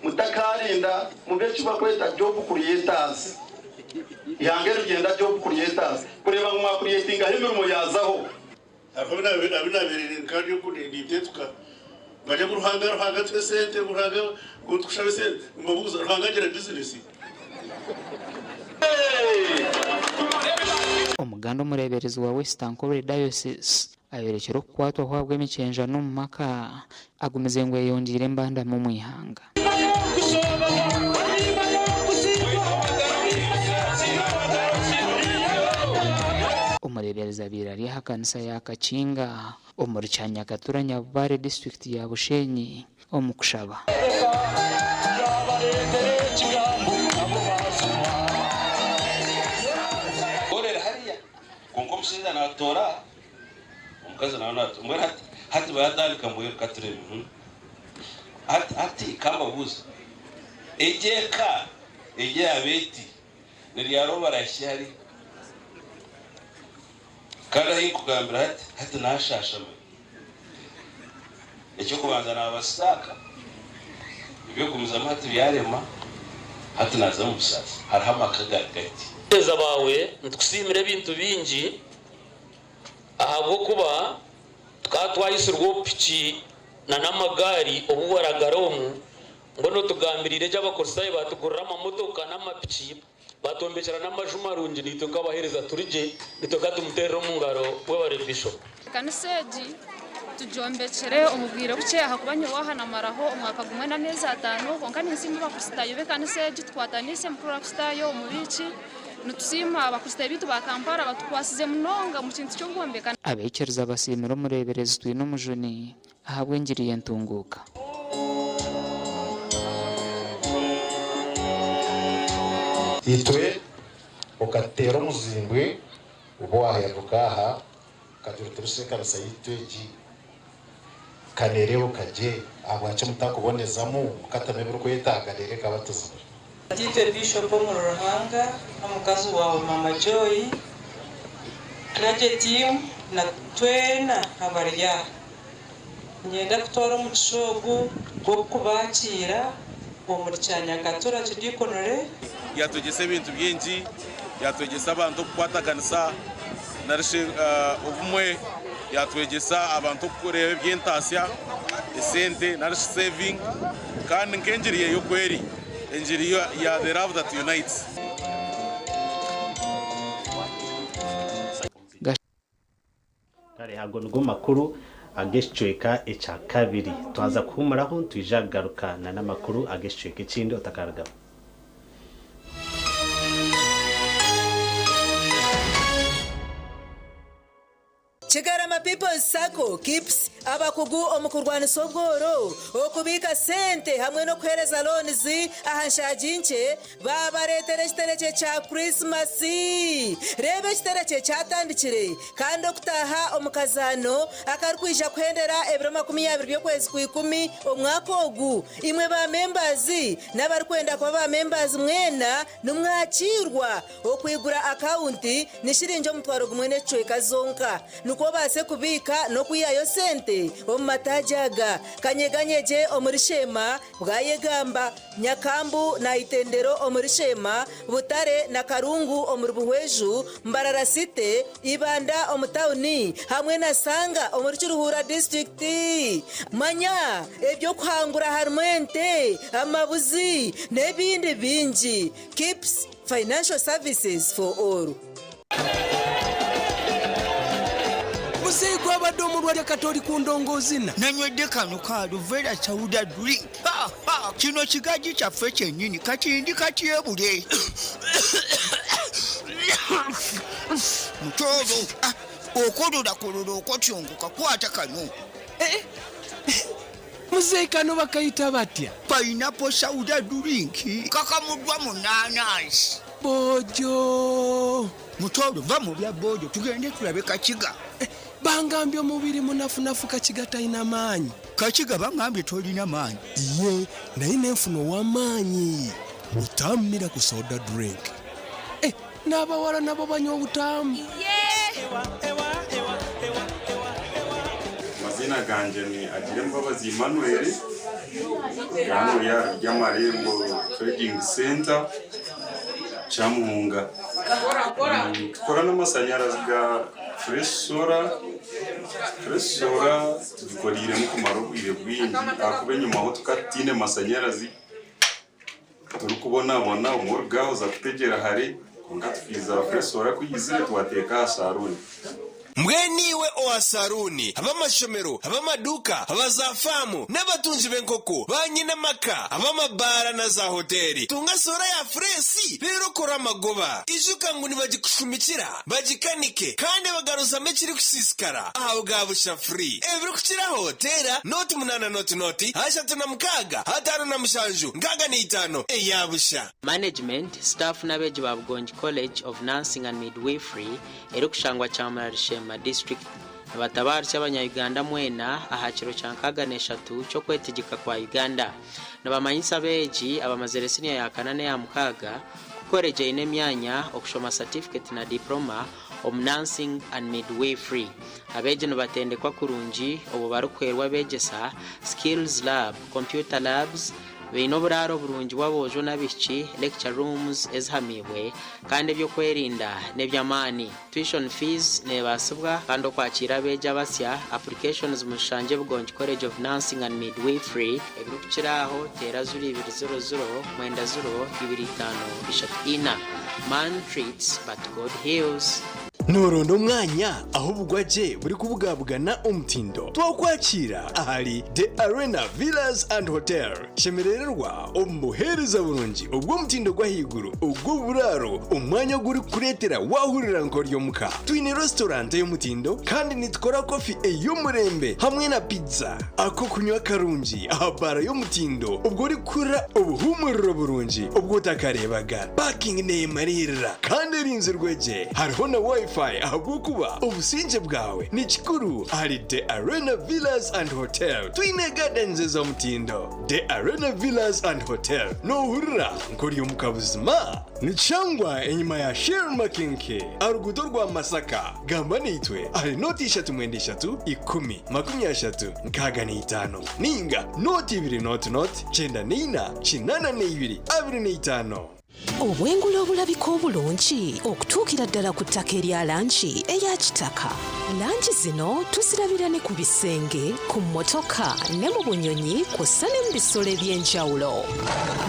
Mutakarinda mubechi bakweta job creators ihangere genda job creators kureba ngo mwa creating ahimwe mu yazaho afabina abinabirire kandi yo kuditetuka baje kuruhanga twesente kuruhanga gutushabe sente mbabuza ruhanga gera business. Omuganda omureberezi wa Western Korea Diocese ayerekero kwatwa hwabwe emicenja no mumaka agumeze ngo yongire mbanda mu mwihanga. Umurebereza abirari hakanisa ya Kacinga omuricanya katuranya Bare district ya Bushenyi omukushaba. Orera hariya konko mushiza na tora umukazi nawe nato mbona hati bayadalika mbuye katurebe ati kamba buza ejeka eje abeti niriyaro barashyari kada hikugambira hati nashashama ecyo kubanza nabasaka ibyo kumuza hati byarema hati naza musasa harahama kagagati eza bawe ntukusimire bintu bingi ahabwo kuba twatwayisurwo pichi na namagari obu waragaromu ngono tugambirire cy'abakorisaye batugurira amamodoka n'amapichi batombekera n'amajuma rungi nito kabahereza turije nito katumuterera mu ngaro w'abare Bishop kaniseji tujombekere umubwire kuce ahakubanyo wahana maraho umwaka gumwe na mezi 5 konka nisimu bakusitayo be kaniseji twatanise mukuru kusitayo umubici nutusima abakusitaye bitu bakampara batukwasize munonga mu kintu cyo guhombekana abekereza basimira mureberezi twi no mujuni ahabwe ngiriye ntunguka. Itwe ukatera muzimbwe ubo waheruka aha kaduru turuseka rasayitweji kanerebo kaje abwacha mutakubonezamo mukatamebero ko yetagarere kabatuza. Tite Bishop mu Ruhanga amukazi wawe Mama Joy Traje team na twena abarya ngenda kutora mu kishogo go kubakira omuricanya katora kidikonore yatugese ibintu byinji yatugese abantu kwataganisa narishe ubumwe yatwegesa abantu kureba by'intasya esente narishe saving kandi ngenjiriye yo kweri enjiri ya the love that unites. ago nugo makuru ageshweka echa kabiri twaza kumaraho tuijagarukana n'amakuru ageshweka ikindi utakarga Chigarama People Sacco keeps abakugu omukurwana sobworo okubika sente hamwe no kwereza loans ahanshajinche babaretere ekitereche cha Christmas rebe ekitereche cyatandikire kandi okutaha omukazano akarkwija kwendera ebiro 20 byokwezi kwikumi omwaka ogu imwe ba members n'abari kwenda kwa ba members mwena numwakirwa okwigura account ni shirinjo mutwaro gumwe necweka zonka nuko base kubika no kuyayo sente omumatajaga kanyeganyeje omurishema bwayegamba Nyakambu na Itendero omurishema Butare na Karungu omurbuhweju Mbarara City Ibanda omutauni hamwe na Sanga omurichuruhura district manya ebyo kwangura harmente amabuzi nebindi binji keeps financial services for all. Musei kwa badomu rwa katoli kundongozi na nanywedde kano ka Luvera Chauda drink kino kigaji kyaffe kyennyini kati katyebule mutobo okolola okotyongoka kwata kano Musei kano bakayita batya Pineapple Chauda drink kakamuddwa mu nanasi bojo mutobo va mu bya bojo tugende tulabe kakiga bangambye omubiri munafunafu kakiga talina maanyi kakiga bangambye tolina maanyi ye naye nenfuna ow'amaanyi butamira ku soda drink n'abawala nabo banywa obutamu mazina ganje ni Agire Mbabazi Emmanuel gano ya Ryamarembo Trading Center Chamuhunga tukora n'amashanyarazi ga Fresh Solar tukorire mu kumaro bwire bwingi akube nyuma ho tukatine amashanyarazi turi kubona umurgaho za kutegera hari ngatukiza Fresh Solar kuyizire twateka saruni Mweniwe owa saruni, abamashomero, abamaduka, abazafamu, n'abatunzi b'enkoko, banyina maka, abamabara na za hoteli. Tunga sora ya fresi, rero kora amagoba. Ijuka ngo nibagikushumikira, bagikanike, kandi bagaruza mekiri kusisikara. Aho gabusha free. Ebiro kukira hotela, noti 8 noti, ashatu na mukaga, 5 na mushanju, ngaga ni 5. Yabusha. Management, staff n'abeji ba Bugonji College of Nursing and Midwifery, ero kushangwa cyamara Rishema district abatabaru cy'abanya-Uganda mwena ahakiro cyankaga neshatu cyo kwetegeka kwa Uganda nabamanyisa beji abamazere senior ya kanane ya mukaga kukoreje ine myanya okushoma certificate na diploma of nursing and midwifery abeje no batendekwa kurungi obo barukwerwa begesa skills lab computer labs Beino buraro burungi wabojo nabichi lecture rooms ezhamibwe kandi byo kwerinda nebyamani tuition fees nebasubwa kandi kwakira beja basya applications mushanje Bugonji College of Nursing and Midwifery ebirukiraho tera zuri 200 mwenda 025 man treats but God heals. Norondo mwanya aho bugwaje buri kubugabugana umutindo twakwakira ahari The Arena Villas and Hotel shemererwa omuhereza burungi ubwo mutindo gwahiguru ubwo buraro umwanya guri kuretera wahurira nkoryo muka twine restaurant yo mutindo kandi nitkora coffee ey'umurembe hamwe na pizza ako kunywa karungi ahabara yo mutindo ubwo uri kura ubuhumuriro burungi ubwo takarebaga parking ne marira kandi rinze rweje hariho na wifi ahubwo kuba ubusinje bwawe ni kikuru hari The Arena Villas and Hotel twine gardens zo mutindo The Arena Villas and Hotel no hurira nkoriyo mukabuzima ni cyangwa enyuma ya Shell Makinke arugudo rwa Masaka gamba nitwe ari noti 3 10 20 nkaga ni 5 ninga noti 2 noti 9 8 2 obwengula obulabika obulungi okutuukira ddala ku ttaka erya lanchi eya kitaka langi zino tuzirabirane ku bisenge ku motoka ne mu bunyonyi kw'ossa ne mu bisolo eby'enjawulo.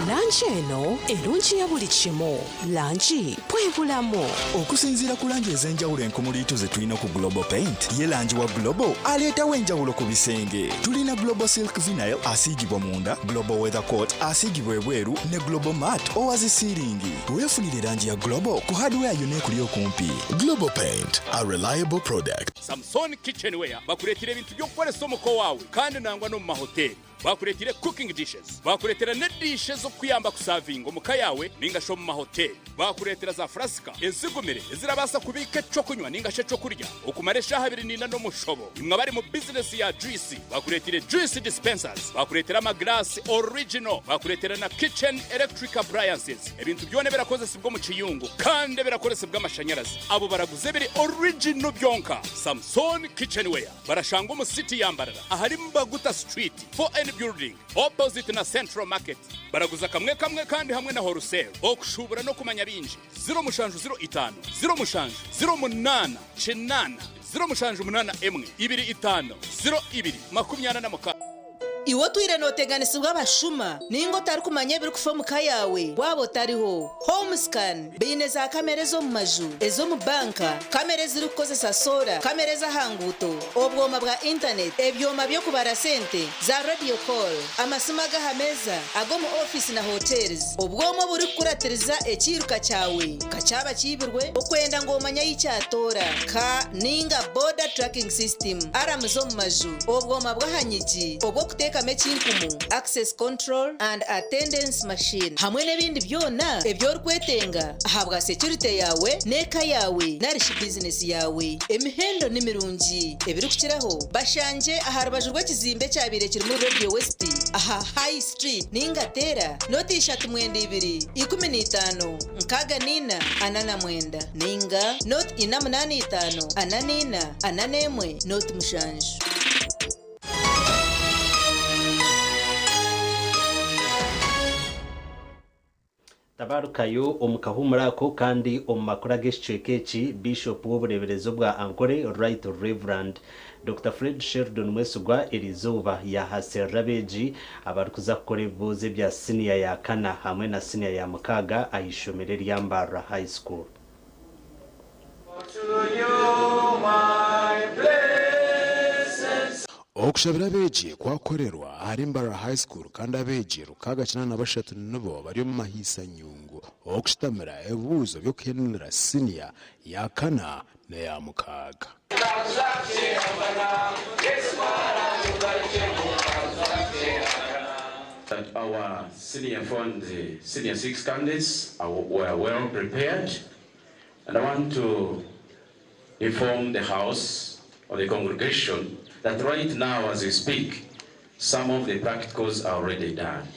Langi eno erungi ya buli kimu. Langi bwe bulamu. Okusinziira ku langi ez'enjawulo enkumuliitu ze tulina ku Global Paint, ye langi wa Global aleetawo enjawulo ku bisenge. Tulina Global Silk Vinyl asiigibwa munda, Global Weather Coat asiigibwa ebweru ne Global Matte owazisiiringi. Weefunire langi ya Global ku hardware yonna ekuli okumpi. Global Paint, a reliable product. Samson Kitchenware bakuletera ebintu by'okukolesa omuko waawe kandi nangwa no mu mahoteli. Bakuletera cooking dishes, bakuletera ne dishes okuyamba kusavinga omuka yawe ninga sho mu mahoteli. Bakuletera za frasika ezigumire ezirabasa kubika ekyokunywa ninga sho ekyokurya okumara eshaha 2 no mushobo. Imwe bari mu business ya juice bakuletera juice dispensers, bakuletera amaglass original, bakuletera na kitchen electric appliances. Ebintu byone birakozesebwa mu kiyungu kandi birakozesebwa amashanyarazi. Abo baraguze biri original byonka. Samson Kitchenware barashanga mu city yambarara ahari Mbaguta Street for building opposite na Central Market. Baraguza kamwe kandi hamwe na wholesale. Okushubura no kumanya binji 005 008 08 058 02 Iwo twire noteganisibwa abashuma ningo tari kumanya biri kufa muka yawe wabo tariho. Home scan bine za kamera zo mu maju ezo mu banka, kamera ziri kukozesa solar, kamera za hanguto, obwoma bwa internet, ebyoma byo kubara sente za radio call, amasima gahameza ago mu office na hotels. Obwoma buri kuratiriza ekiruka cyawe kacaba kibirwe okwenda ngo manya y'icyatora ka ninga border tracking system aramuzo mu maju, obwoma bwahanyiki obwo kuteka mechinkumu, access control and attendance machine hamwe n'ebindi byona ebyo rwetenga ahabwa security yawe neka yawe narishi business yawe. Emihendo nimirungi ebiri kukiraho bashanje aharubaju rw'ekizimbe cyabire kiri muri Radio West aha High Street ningatera noti 3215 nkaga nina anana mwenda ninga not 885 ananina ananemwe not mushanju. Tabarukayo omukahumurako kandi omumakuru g'ekicweka Bishop w'obureberezo bwa Ankole Right Reverend Dr. Fred Sheldon Mwesugwa Elizoba yahasera beji abarukuza kukora ebibuuzo bya senior ya 4 hamwe na senior ya 6 ahishomero lya Mbarara High School. Okushabira beji kwakorerwa ahari Mbarara High School kandi abeji rukaga 93 nibo bari mu mahisa nyungu okushitamira ebibuuzo byo kuhenera senior ya 4 na ya 6. That our senior 6 candidates were well prepared, and I want to inform the House or the congregation that right now as we speak, some of the practicals are already done.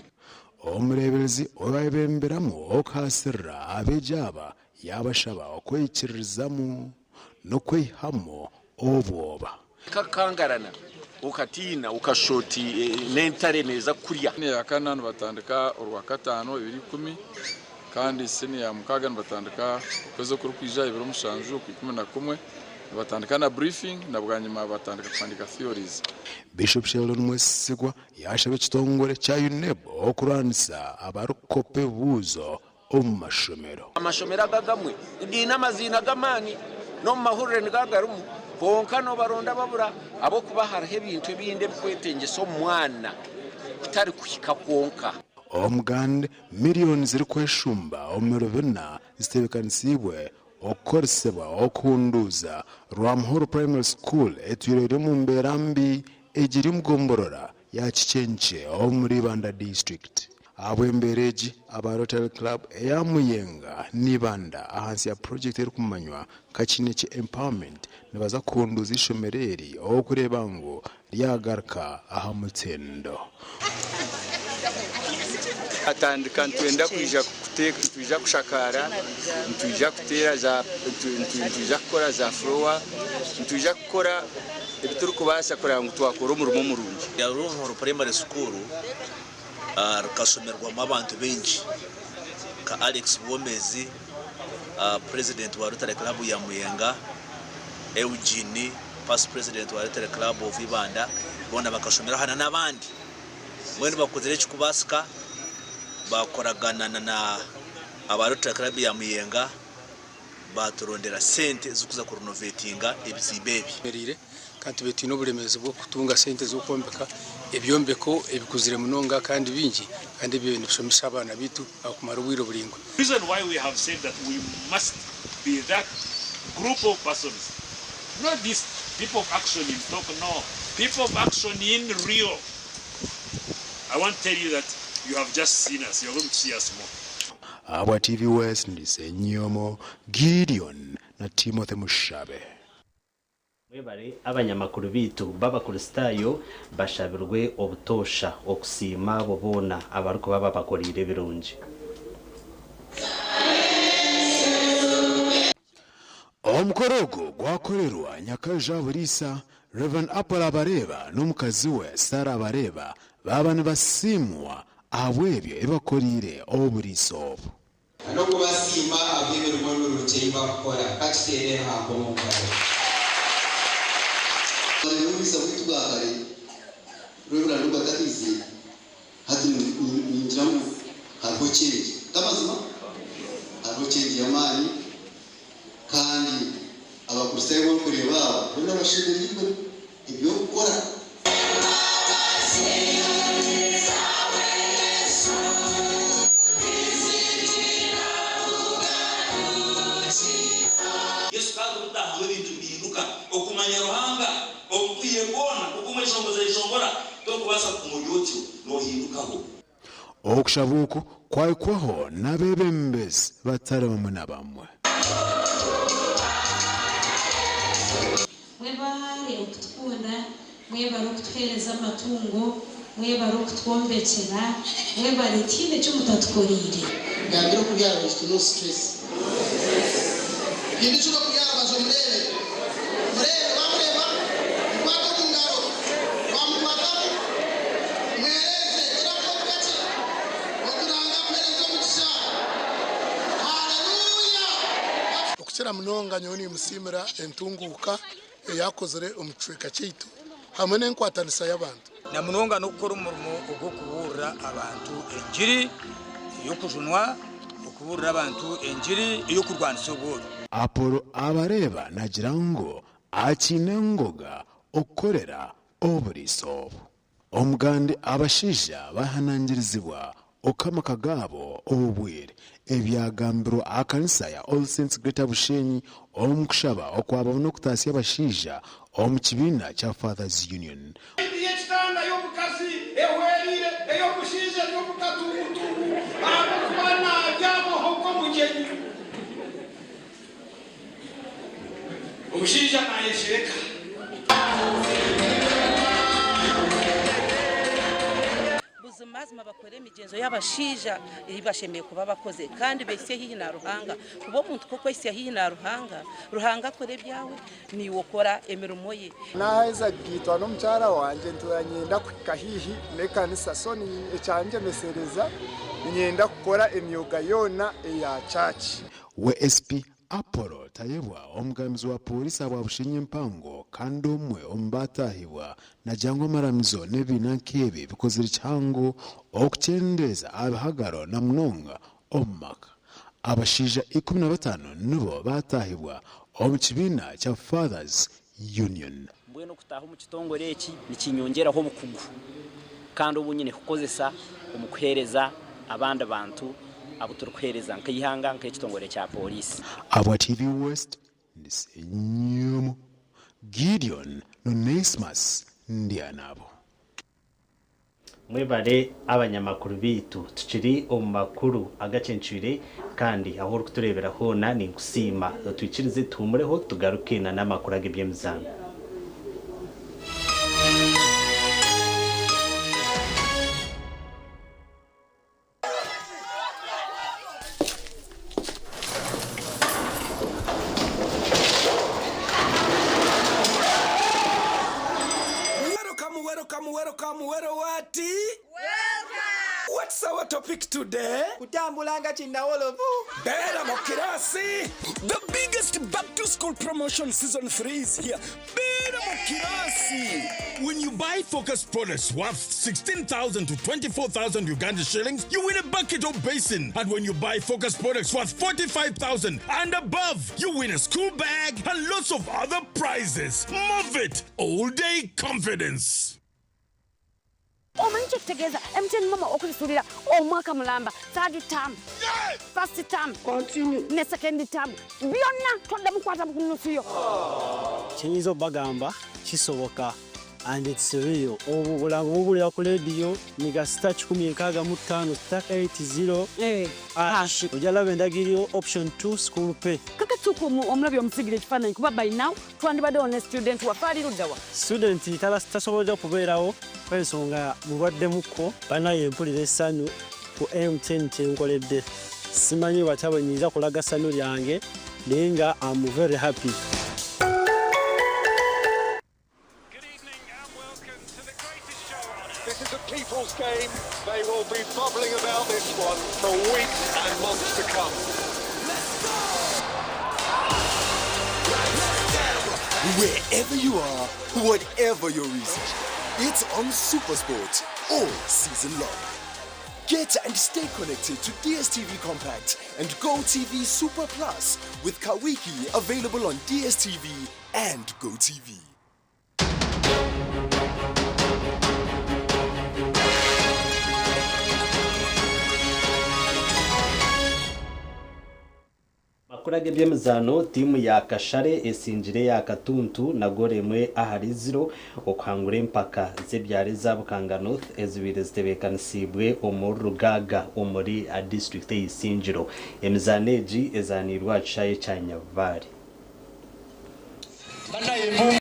Omureberezi oyabemberamu okasira abejaba yabashaba okwekirizamu no kwihamo obwoba kakangarana ukatina ukashoti n'entare neza kurya ne yakanana batandika urwa 5 2010 kandi sene ya 6 batandika kwezo kurukwija ibiro mushanju ku 11 batandika na briefing na bwanyuma batandika kwandika theories. Bishop Sheldon Mwesugwa yashabe kitongore cya UNEB okuranisa abarukope buzo omashomero. Amashomero agagamwe idina mazina gamani no mahurire ngagarumu konka no baronda babura abo kubahara hebintu binde bikwetengeso mwana kitari kuhika konka. Omugande millions ziri kweshumba omerobena zitebekanisiwe okoresebwa okunduza Rwamhoro Primary School etwirere mu mberambi ejiri mugomborora ya Kichenche omuri Banda District. Abwembereji aba Rotary Club ya Muyenga nibanda ahansi ya project eri kumanywa Kakineke Empowerment nibaza kunduza ishomereri okureba ngo ryagaruka aha Mutendo. Atandika ntwenda kuja kuteka tuja kushakara tuja kutera za tuja kukora za flower tuja kukora ebituru kubasha kora ngo twakora umurimo murungi ya Rwamhoro Primary School rikasomerwamo abantu benshi ka Alex Bomezi president wa Rotary Club ya Muyenga, Eugene past president wa Rotary Club of Ibanda bona bakashomera hana nabandi mwene bakozere kikubasika bakoragana na aba Rotary Club ya Muyenga baturondera sente zukuza ku renovatinga ebizibebi merire kandi betino buremeze bwo kutunga sente zo kombeka ebyombeko ebikuzire munonga kandi bingi kandi ibintu bishomisha abana bitu akumara ubwiro buringwa. Reason why we have said that we must be that group of persons, not these people of action in talk, no, people of action in Rio. I want to tell you that you have just seen us, you're going to see us more. Abwa TV West ndise Nyomo Gideon na Timothy Mushabe. Mwebare abanyamakuru bitu baba ku stayo bashabirwe obutosha okusima bobona abaruko baba bakorire birungi. Omukorogo gwakorerwa Nyakaja Burisa Reverend Apple Abareba n'umukazi we Sara Abareba babana basimwa abwebyo ebakorire oburiso. No kubasima abwebyo rumono ruchimba gukora kakitere hako mukare. Alirudisa vitu gari. Reverend Luka katizi hati ninjamu hako change. Kama zima hako change yamani kandi abakuristayo bo kureba bona bashimira ibyo gukora. Yesu kandi utahawe ibintu biruka okumanya ruhanga okuye bona kukumweshongoza ishongora to kubasa kumujyocho no hindukaho. Okushabuko kwaikwaho nabebembezi batari bamwe na bamwe. Mwebare okutunda, mwebare okutuhereza amatungo, mwebare okutwombekera, mwebare kinde cyo mutatukorire. Ngabiro kubyara no stress. Yindi cyo kubyara bazomurere. Murere bamureba, kwako kungaro. Bamubata. Mwereze kirako gacha. Okuranga mwereze mugisha. Haleluya. Okukira munonga nyoni musimira entunguka yakozere omucweka cyitu hamwe n'enkwatanisa y'abantu na munonga no gukora umurimo wo kuburira abantu enjiri yo kujunwa okuburira abantu enjiri yo kurwanisa uburo. Apolo Abareba nagira ngo akinengoga okorera oburiso omugande abashija bahanangirizibwa okamaka gabo obwire ebyagambiro akanisa ya All Saints Greater Bushenyi omukushaba okwaba no kutasya abashija omukibina kya Fathers Union. Yekitanda yobukazi ewerire eyobushije yobukatutu abakwana byabo hoko mugenyi. Ubushije nayeshireka. Mazima bakore imigenzo y'abashija ibashemeye kuba bakoze kandi bese hihi na ruhanga kubo muntu koko ese hihi na ruhanga kore byawe ni wokora emirimo ye naheza gitwa no mchara wanje ntuyanyenda kwikahihi mekanisa soni ecanje mesereza nyenda gukora emyoga yona ya church. WSP Apollo Tayebwa omugambizi wa polisi abwa Bushenyi mpango kandi omwe ombatahibwa na jangwa maramizo nebinankebe bikozere cyango okuchendeza abahagaro na munonga omaka abashija 15 nibo batahibwa omukibina kya Fathers Union. Mbweno kutaho mu kitongore eki nikinyongera ho bukugu kandi obunyine kukozesa omukuhereza abandi bantu abuturukhereza nkayihanga nk'ekitongore kya polisi. Abwa TV West ndisenyomo Gideon no Nesmas ndianabo. Mwebare abanyamakuru bitu tukiri omumakuru agacencire kandi aho kuturebera hona ni kusima twikirize tumureho tugarukena n'amakuru agebyemzana. What's our topic topic today? Kutambulanga chinawolovu. Bera Mokirasi. The biggest back to school promotion season 3 is here. Bera Mokirasi. When you buy Focus products worth 16,000 to 24,000 Uganda shillings, you win a bucket or basin. And when you buy Focus products worth 45,000 and above, you win a school bag and lots of other prizes. Move it! All day confidence. Omanyi kutegeeza MTN mama okulisulira omwaka mulamba third term first term continue ne second term byonna todde mukwata bukunusuyo kinyizo bagamba kisoboka and it's real obulango bubulira ku radio niga star 165 star 80 ojala endagiriro option 2 school pay kakatuko omulabi omusigire ekifaananyi kuba by now twandibadde on student wafaaliruddawa student tasobola kubeerawo kwensonga mulwaddemuko banaye empulira essanyu ku MTN kyenkoledde simanyi wataba nyiza kulaga ssanyu lyange naye nga I'm very happy. This is a people's game. They will be bubbling about this one for weeks and months to come. Wherever you are, whatever your reason, it's on SuperSport all season long. Get and stay connected to DSTV Compact and GoTV Super Plus with Kawiki available on DSTV and GoTV. Kurage byemzano timu ya Kashare esinjire ya Katuntu na goremwe ahari 0 okwangure mpaka zebyare za Bukanga North ezibire zitebekanisibwe omurugaga omuri a district y'Isinjiro emzaneji ezanirwa chaye Chanyavari.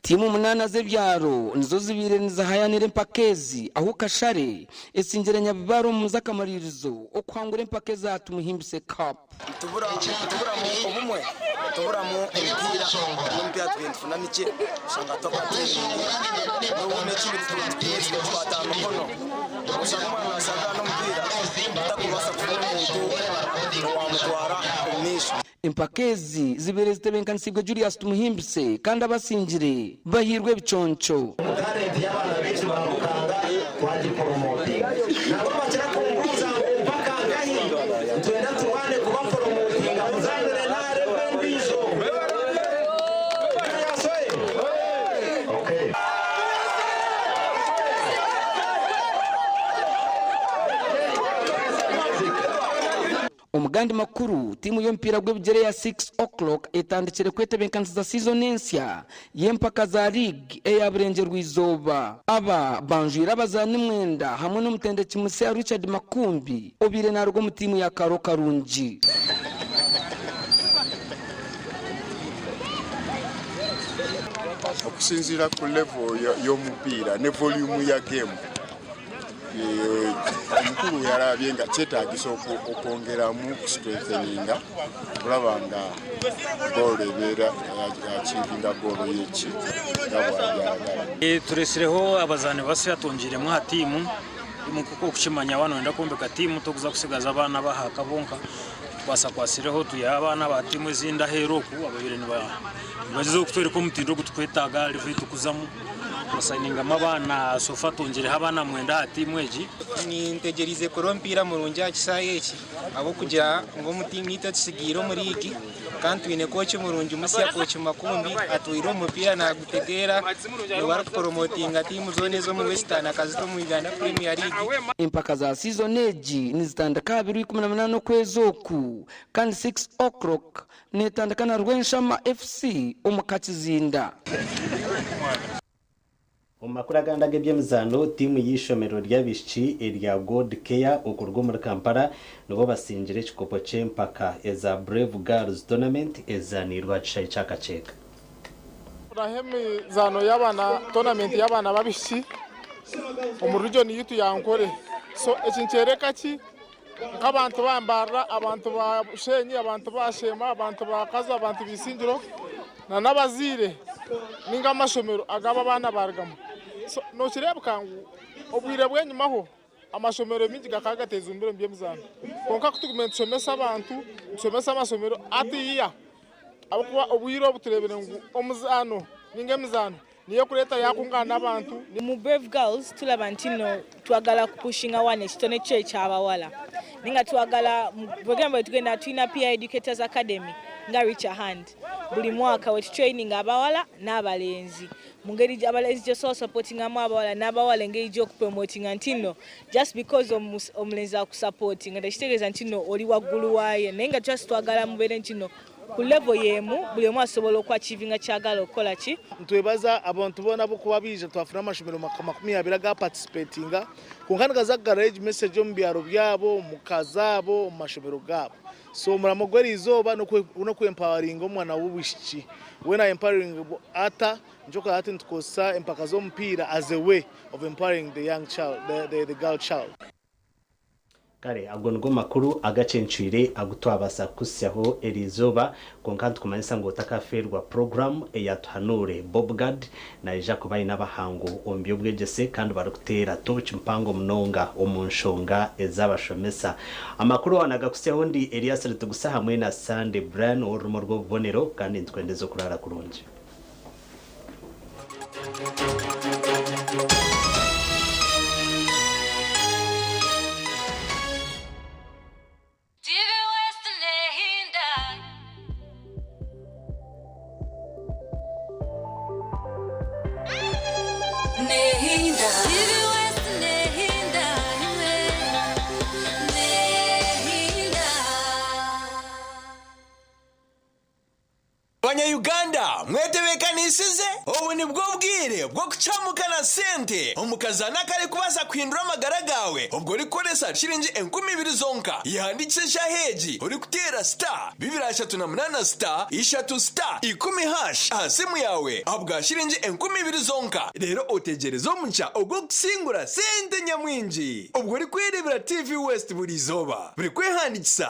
Timu munana zebyaro nizo zibire nizahayanire mpakezi aho Kashare esinjire nyabibaro muzakamaririzo okwangure mpakeza atumuhimbise cup tubura mu obumwe tubura mu empira twinfuna mike shanga tokati n'ubone kibiti twatano kono usanga mwana sanga no mpira takubasa kubona umuntu wamutwara umisho impakezi zibere zitebenkanisibwe Julius tumuhimbise kandi abasinjire bahirwe biconco talent y'abana benshi bamukanga twagipromoting nabo bakira kunguza mpaka gahindo twenda tuwane kuba promoting muzangire na revendizo okay Omugandi makuru timu y'empira gw'ebigere ya 6:00 etandikire kwetebenkanisa season ensya y'empaka za league eyaburenje rwizoba aba banjira abazani mwenda hamwe n'omutende kimuse ya Richard Makumbi obire narwo mu timu ya Karo Karungi. Okusinzira ku level y'omupira ne volume ya game omukulu yarabye nga kyetaagisa okwongeramu strengtheninga kulabanga goolo ebeera akivinga goolo y'eki turesireho abazani basi yatongiremu ha timu kuko okukimanya wano wenda kumbeka timu tokuza kusigaza abana bahaka bonka twasakwasireho tuya abana ba timu ezinda heroku ababire nibagize okutwereka omutindo gutukwetaga live tukuzamu basaininga mabana sofa tongere abana mwenda ha timu egi ni ntegerize korompira murungi akisaye eki abo kugira ngo mutimu itasigiro muri iki kandi twine kochi murungi musya kochi Makumbi atwire umupira na gutegera bari promotinga timu zone zo mu Western akazito mu Uganda Premier League. Impaka za season egi nizitandika 2018 kwezoku kandi 6:00 netandikana Rwenshama FC omukakizinda. Omakura gandaga byemzano timu yishomero ry'abishiki erya God Care okurwo muri Kampala nubo basinjire kikopo cy'empaka eza Brave Girls Tournament ezanirwa cyakaceka. Urahemi zano y'abana tournament y'abana babishiki omurijo ni yitu yankore so ekinchereka ki nk'abantu bambara abantu bashenyi abantu bashema abantu bakaza abantu bisinjiro na nabazire ninga amashomero agaba abana bargamo so no kirebukangu obwire bwenyumaho amashomero mingi gakagateza imbere by'emizano konka kutugumenta tusomesa abantu tusomesa amasomero atiya abakuba obwiro buturebere ngo omuzano ninge mizano niyo kuleta yakungana abantu mu Brave Girls tulaba ntino twagala kupushinga wane kitone kye kyabawala ninga twagala program yetu tugenda twina Peer Educators Academy nga reach a hand buli mwaka wetu training abawala n'abalenzi mungeri abalenzi jo so supporting abawala n'abawala ngeri jo promoting ntino just because omulenzi akusupporting ndashitegereza ntino oli waggulu waye nenga just twagala mubere ntino ku level yemu buli omwe asobola okwachivinga kyagala okola ki ntwebaza abantu bona bokuba bije twafuna amashomero 20 ga participatinga kunkana za garage message mu byaro byabo mukazabo mu mashomero gabo so muramugweri izoba no ku empowering omwana w'ubishiki when I empowering ata njoka ati ntukosa empaka zo mpira as a way of empowering the young child the girl child. Kare agongo makuru agacencwire agutwabasa kusyaho erizoba konkantu kumanyisa ngo takaferwa program eyatuhanure Bobgard na ija kubaye nabahango ombyo bwegese kandi barukutera tochi mpango mnonga omunshonga ezabashomesa amakuru wanaga kusyaho ndi Elias Ritugusa hamwe na Sunday Brian orumo rwo bonero kandi ntwendezo kurara kurunje. Uganda mwetebekanisize ubu ni bwo bwire bwo kucamukana sente umukazana kare kubaza kwindura amagara gawe ubwo rikoresa shiringi 20,000 zonka yandikisha heji uri kutera star 238 star 3 star 10 hash asimu yawe abwa shiringi 20,000 zonka rero otegerezo muncha ubwo kusingura sente nyamwinji ubwo uri kwirebera TV West buri zoba buri kwehandikisa